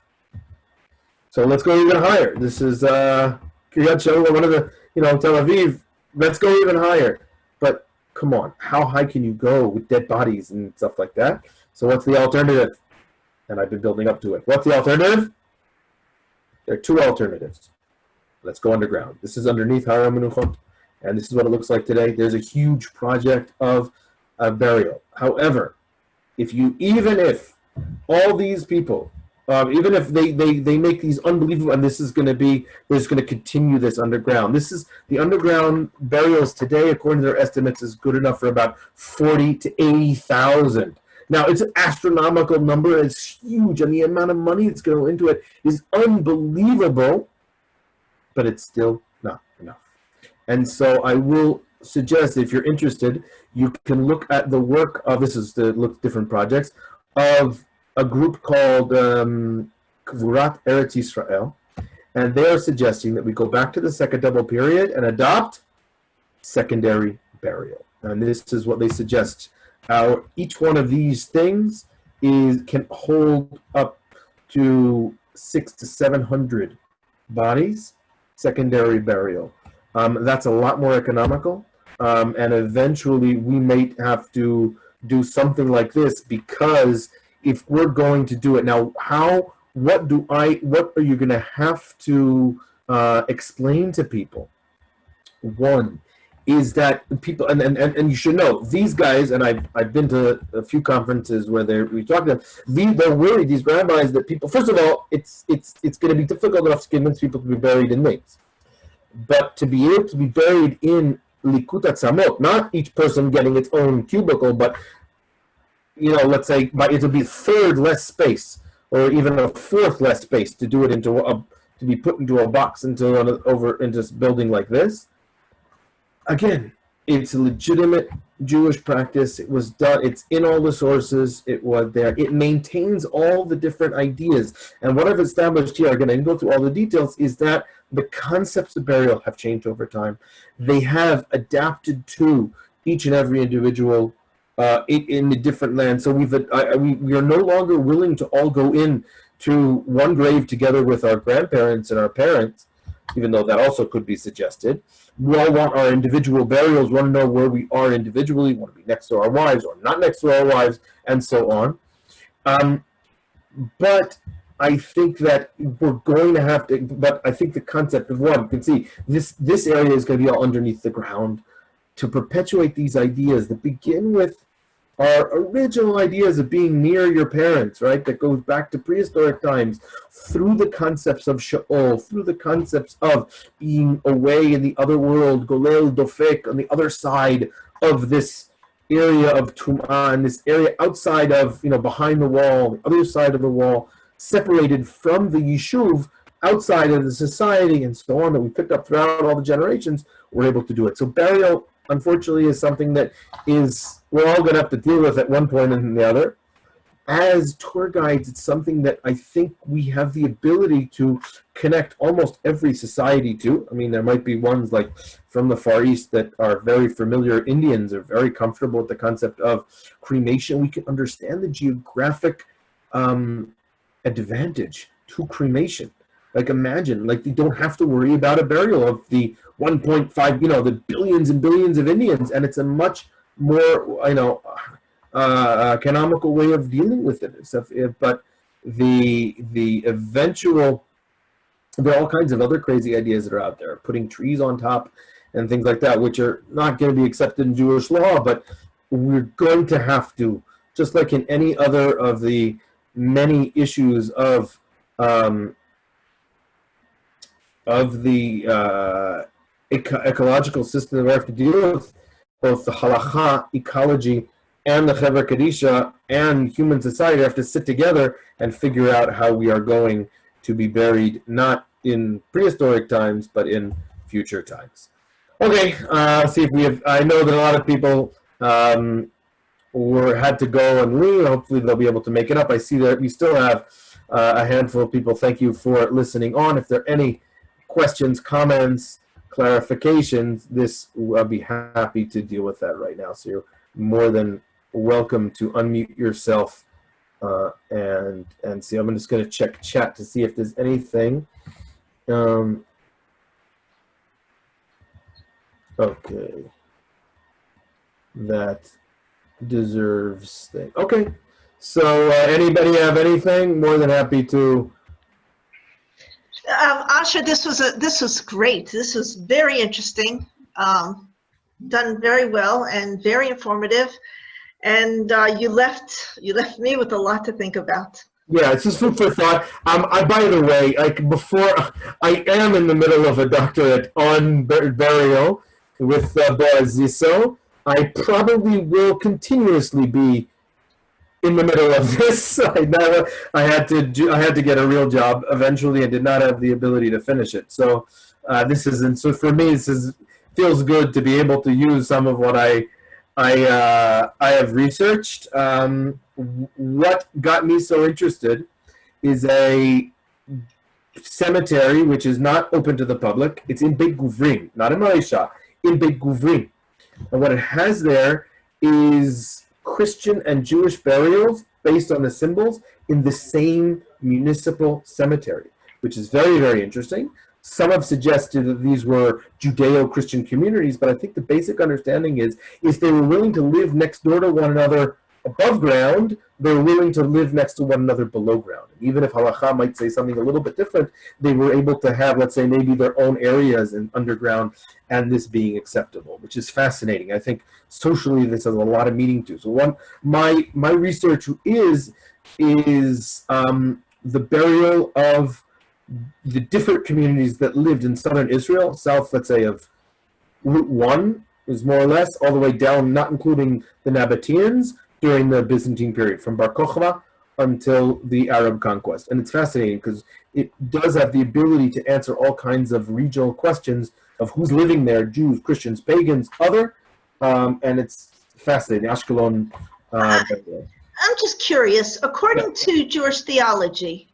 [SPEAKER 1] So let's go even higher. This is Kiryat Shaul, one of the, Tel Aviv. Let's go even higher. But come on, how high can you go with dead bodies and stuff like that? So what's the alternative? And I've been building up to it. What's the alternative? There are two alternatives. Let's go underground. This is underneath Har HaMenuchot, and this is what it looks like today. There's a huge project of a burial. However, even if all these people, even if they make these unbelievable, and this is going to be, we're just going to continue this underground. This is the underground burials today, according to their estimates, is good enough for about 40 to 80,000. Now, it's an astronomical number. It's huge, and the amount of money that's going to go into it is unbelievable, but it's still not enough. And so I will suggest, if you're interested, you can look at the work of, this is the look different projects, of a group called Kvurat Eretz Yisrael, and they are suggesting that we go back to the Second Temple period and adopt secondary burial. And this is what they suggest. Each one of these things can hold up to 600 to 700 bodies, secondary burial. That's a lot more economical, and eventually we may have to do something like this, because if we're going to do it now, what are you going to have to explain to people? One is that people, and you should know, these guys, and I've been to a few conferences where we talk to them, they're worried, these rabbis, that people, first of all, it's going to be difficult enough to convince people to be buried in things. But to be able to be buried in Likut Atzamot, not each person getting its own cubicle, but, let's say, it'll be a third less space, or even a fourth less space to do it to be put into a box over into this building like this. Again, it's a legitimate Jewish practice. It was done. It's in all the sources. It was there. It maintains all the different ideas. And what I've established here, again, I didn't go through all the details, is that the concepts of burial have changed over time. They have adapted to each and every individual in the different lands. So we are no longer willing to all go in to one grave together with our grandparents and our parents, even though that also could be suggested. We all want our individual burials, want to know where we are individually, want to be next to our wives or not next to our wives, and so on. But I think that we're going to have to, but I think the concept of one, you can see this area is going to be all underneath the ground to perpetuate these ideas that begin with our original ideas of being near your parents, right? That goes back to prehistoric times, through the concepts of Sheol, through the concepts of being away in the other world, Golel Dofek, on the other side of this area of Tum'ah, and this area outside of, behind the wall, the other side of the wall, separated from the Yishuv, outside of the society, and so on, that we picked up throughout all the generations, we're able to do it. So burial, unfortunately, is something that we're all going to have to deal with at one point or the other. As tour guides, it's something that I think we have the ability to connect almost every society to. I mean, there might be ones like from the Far East that are very familiar. Indians are very comfortable with the concept of cremation. We can understand the geographic advantage to cremation. Like, imagine, they don't have to worry about a burial of the 1.5, the billions and billions of Indians, and it's a much more, economical way of dealing with it. But the eventual, there are all kinds of other crazy ideas that are out there, putting trees on top and things like that, which are not going to be accepted in Jewish law, but we're going to have to, just like in any other of the many issues of the ecological system that we have to deal with, both the halacha, ecology, and the Chevra Kadisha and human society have to sit together and figure out how we are going to be buried, not in prehistoric times, but in future times. Okay, see if we have, I know that a lot of people had to go and leave. Hopefully they'll be able to make it up. I see that we still have a handful of people. Thank you for listening on. If there are any questions, comments, clarifications, I'll be happy to deal with that right now. So you're more than welcome to unmute yourself and see. I'm just going to check chat to see if there's anything. Okay, that deserves thing. Okay, so anybody have anything? More than happy to.
[SPEAKER 2] Asher, this was great. This was very interesting. Done very well and very informative. And you left me with a lot to think about.
[SPEAKER 1] Yeah, it's just food for thought. By the way, I am in the middle of a doctorate on burial with Barzilai. I probably will continuously be in the middle of this. I had to get a real job eventually, and did not have the ability to finish it. So so for me, feels good to be able to use some of what I have researched. What got me so interested is a cemetery which is not open to the public. It's in Beit Guvrin, not in Malaysia, in Beit Guvrin. And what it has there is Christian and Jewish burials based on the symbols in the same municipal cemetery, which is very, very interesting. Some have suggested that these were Judeo-Christian communities, but I think the basic understanding is they were willing to live next door to one another above ground, they were willing to live next to one another below ground. And even if halacha might say something a little bit different, they were able to have, let's say, maybe their own areas in underground, and this being acceptable, which is fascinating. I think socially this has a lot of meaning too. So my research is the burial of the different communities that lived in southern Israel, south, let's say, of Route 1, is more or less, all the way down, not including the Nabateans, during the Byzantine period, from Bar Kokhba until the Arab conquest. And it's fascinating because it does have the ability to answer all kinds of regional questions of who's living there, Jews, Christians, pagans, other, and it's fascinating. Ashkelon.
[SPEAKER 2] I'm just curious, according to Jewish theology,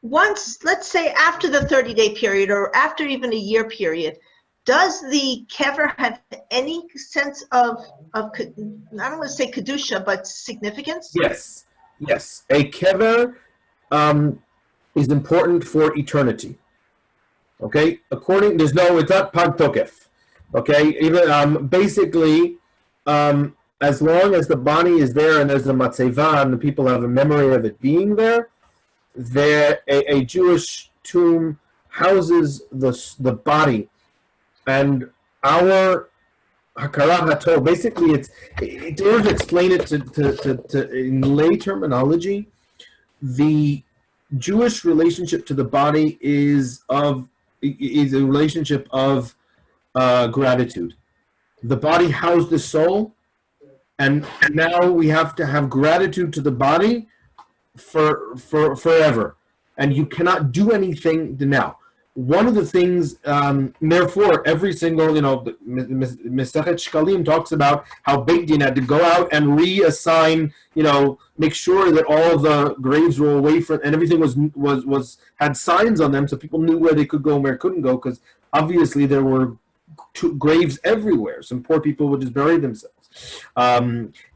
[SPEAKER 2] once, let's say after the 30-day period or after even a year period, does the kever have any sense of I don't want to say kedusha, but significance?
[SPEAKER 1] Yes. A kever is important for eternity. Okay, it's not pag tokef. Okay, even basically, as long as the body is there and there's a matzeva and the people have a memory of it being there, a Jewish tomb houses the body. And our Hakara Hatov. Basically, in order to explain it to in lay terminology, the Jewish relationship to the body is a relationship of gratitude. The body housed the soul, and now we have to have gratitude to the body for forever, and you cannot do anything now. One of the things, therefore, every single, Masechet Shkalim talks about how Beit Din had to go out and reassign, make sure that all the graves were away from, and everything had signs on them, so people knew where they could go and where couldn't go, because obviously there were graves everywhere. Some poor people would just bury themselves. A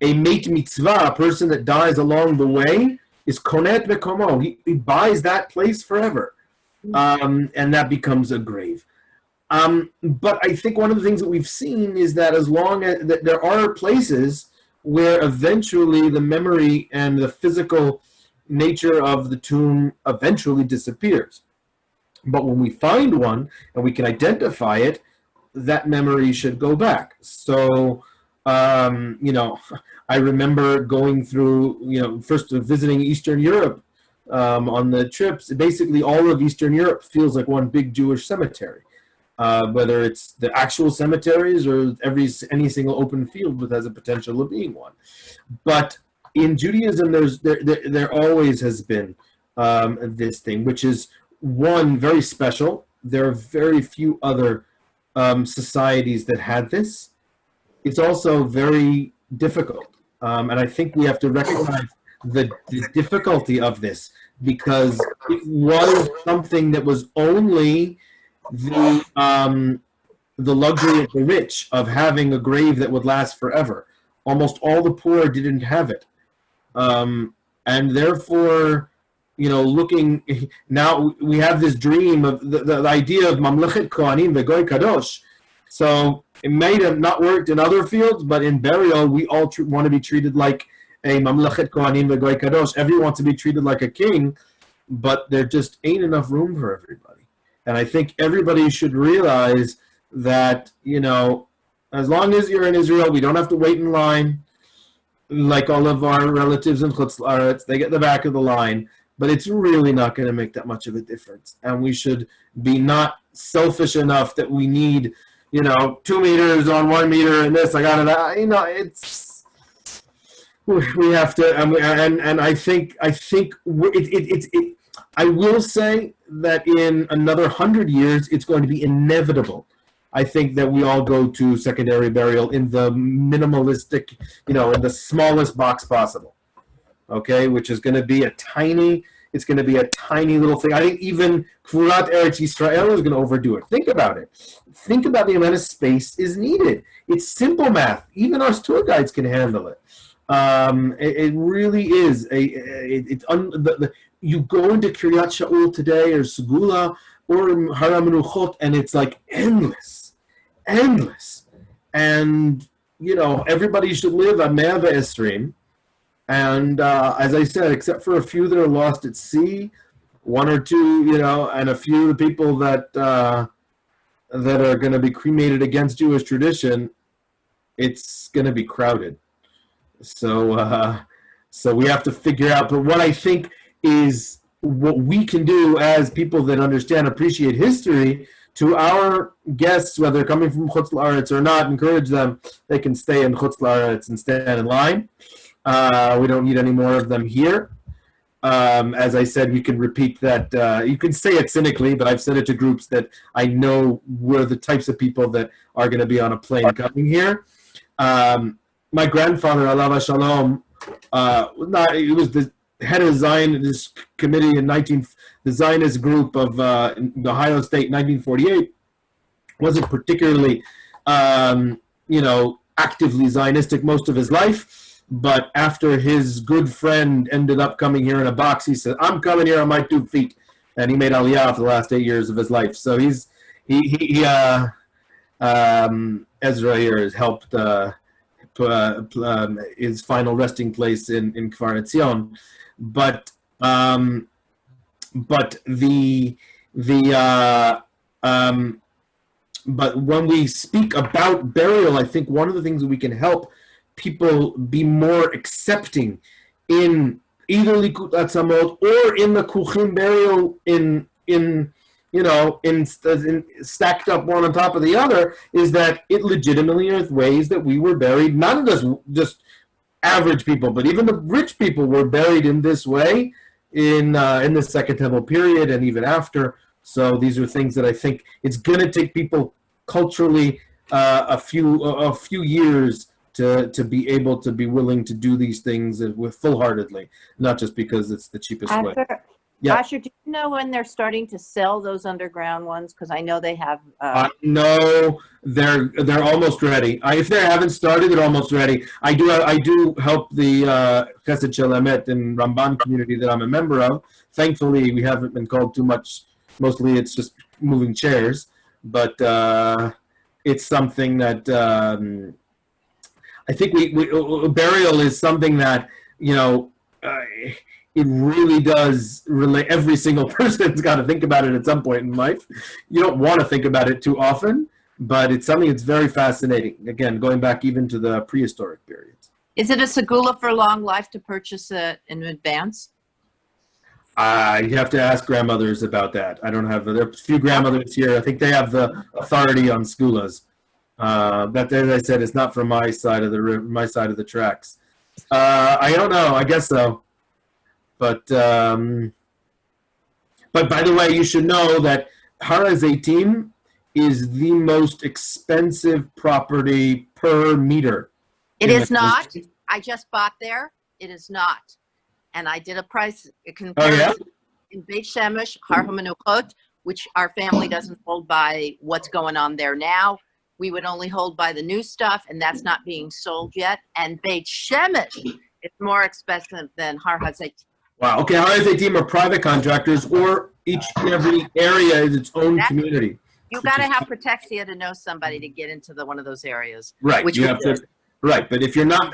[SPEAKER 1] meit mitzvah, a person that dies along the way, is konet mekomo. He buys that place forever. And that becomes a grave. But I think one of the things that we've seen is that as long as that there are places where eventually the memory and the physical nature of the tomb eventually disappears. But when we find one and we can identify it, that memory should go back. So, I remember going through, first visiting Eastern Europe. On the trips, basically all of Eastern Europe feels like one big Jewish cemetery, whether it's the actual cemeteries or any single open field that has a potential of being one. But in Judaism, there always has been this thing, which is one, very special. There are very few other societies that had this. It's also very difficult, and I think we have to recognize the difficulty of this, because it was something that was only the luxury of the rich, of having a grave that would last forever. Almost all the poor didn't have it, and therefore, looking now, we have this dream of the idea of mamlechet kohanim vegoy kadosh. So it may have not worked in other fields, but in burial, we all want to be treated like a mamlechet kohanim vegoy kadosh. Everyone wants to be treated like a king, but there just ain't enough room for everybody. And I think everybody should realize that, as long as you're in Israel, we don't have to wait in line like all of our relatives in Chutz La'aretz. They get the back of the line, but it's really not going to make that much of a difference. And we should be not selfish enough that we need, 2 meters on 1 meter and this, I got it. It's, we have to, and I think I will say that in another 100 years, it's going to be inevitable. I think that we all go to secondary burial in the minimalistic, in the smallest box possible. Okay, which is going to be a tiny little thing. I think even Qumran Eretz Yisrael is going to overdo it. Think about it. Think about the amount of space is needed. It's simple math. Even us tour guides can handle it. It really is you go into Kiryat Shaul today or Segula or Har HaMenuchot, and it's like endless. And everybody should live on Mea Ve'esrim. And as I said, except for a few that are lost at sea, one or two, and a few of the people that are going to be cremated against Jewish tradition, it's going to be crowded. So we have to figure out. But what I think is what we can do as people that understand, appreciate history, to our guests, whether coming from Chutz La'aretz or not, encourage them. They can stay in Chutz La'aretz and stand in line. We don't need any more of them here. As I said, we can repeat that. You can say it cynically, but I've said it to groups that I know were the types of people that are going to be on a plane coming here. My grandfather, Alav Shalom, he was the head of the Zionist committee in the Zionist group of Ohio State in 1948. Wasn't particularly, actively Zionistic most of his life. But after his good friend ended up coming here in a box, he said, "I'm coming here on my 2 feet," and he made Aliyah for the last 8 years of his life. So Ezra here has helped his final resting place in Kfar Etzion. But but when we speak about burial, I think one of the things that we can help people be more accepting in either Likut Atzamot or in the Kuchim burial in stacked up one on top of the other, is that it legitimately is ways that we were buried, not just average people, but even the rich people were buried in this way in the Second Temple period and even after. So these are things that I think it's going to take people culturally a few years to be able to be willing to do these things with full-heartedly, not just because it's the cheapest way. Yeah.
[SPEAKER 3] Asher, do you know when they're starting to sell those underground ones? Because I know they have.
[SPEAKER 1] No, they're almost ready. If they haven't started, they're almost ready. I do help the Chesed Shel Emet and Ramban community that I'm a member of. Thankfully, we haven't been called too much. Mostly, it's just moving chairs, but it's something that I think burial is something that it really does relate. Every single person's got to think about it at some point in life. You don't want to think about it too often, but it's something that's very fascinating. Again, going back even to the prehistoric periods.
[SPEAKER 3] Is it a segula for long life to purchase it in advance?
[SPEAKER 1] You have to ask grandmothers about that. I don't have. There are a few grandmothers here. I think they have the authority on skulas. That, as I said, is not from my side of the tracks. I don't know. I guess so. But by the way, you should know that Har HaZeitim is the most expensive property per meter.
[SPEAKER 3] It is not. I just bought there. It is not. And I did a comparison in Beit Shemesh, Har HaMenuchot, which our family doesn't hold by what's going on there now. We would only hold by the new stuff, and that's not being sold yet. And Beit Shemesh is more expensive than Har HaZeitim.
[SPEAKER 1] Wow. Okay. Har HaZeitim are private contractors, or every area is its own community.
[SPEAKER 3] You got to have protexia to know somebody to get into one of those areas.
[SPEAKER 1] Right.
[SPEAKER 3] Which
[SPEAKER 1] you have to. Right, but if you're not,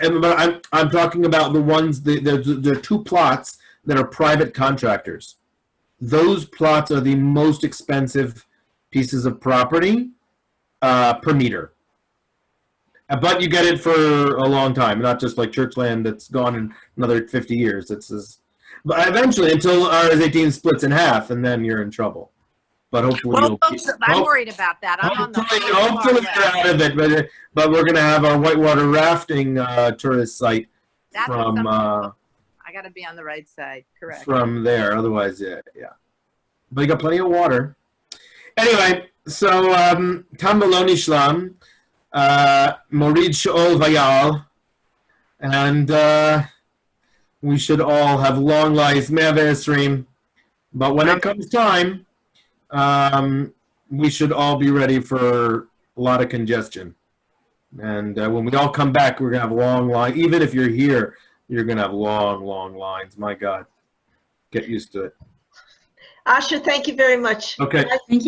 [SPEAKER 1] I'm talking about the ones. There are two plots that are private contractors. Those plots are the most expensive pieces of property per meter. But you get it for a long time, not just like church land that's gone in another 50 years. But eventually, until Har HaZeitim splits in half, and then you're in trouble. But hopefully,
[SPEAKER 3] I'm worried about that.
[SPEAKER 1] Hopefully you're out of it. But we're going to have our whitewater rafting tourist site from. I
[SPEAKER 3] got to be on the right side, correct?
[SPEAKER 1] From there, otherwise, yeah. But you got plenty of water. Anyway, so Tam V'lo Nishlam, Morid Sheol Vayal, and we should all have long lives, Mea V'Esrim. But when it comes time, we should all be ready for a lot of congestion. And when we all come back, we're going to have long lines. Even if you're here, you're going to have long, long lines. My God. Get used to it.
[SPEAKER 2] Asher, thank you very much.
[SPEAKER 1] Okay.
[SPEAKER 4] Thank you.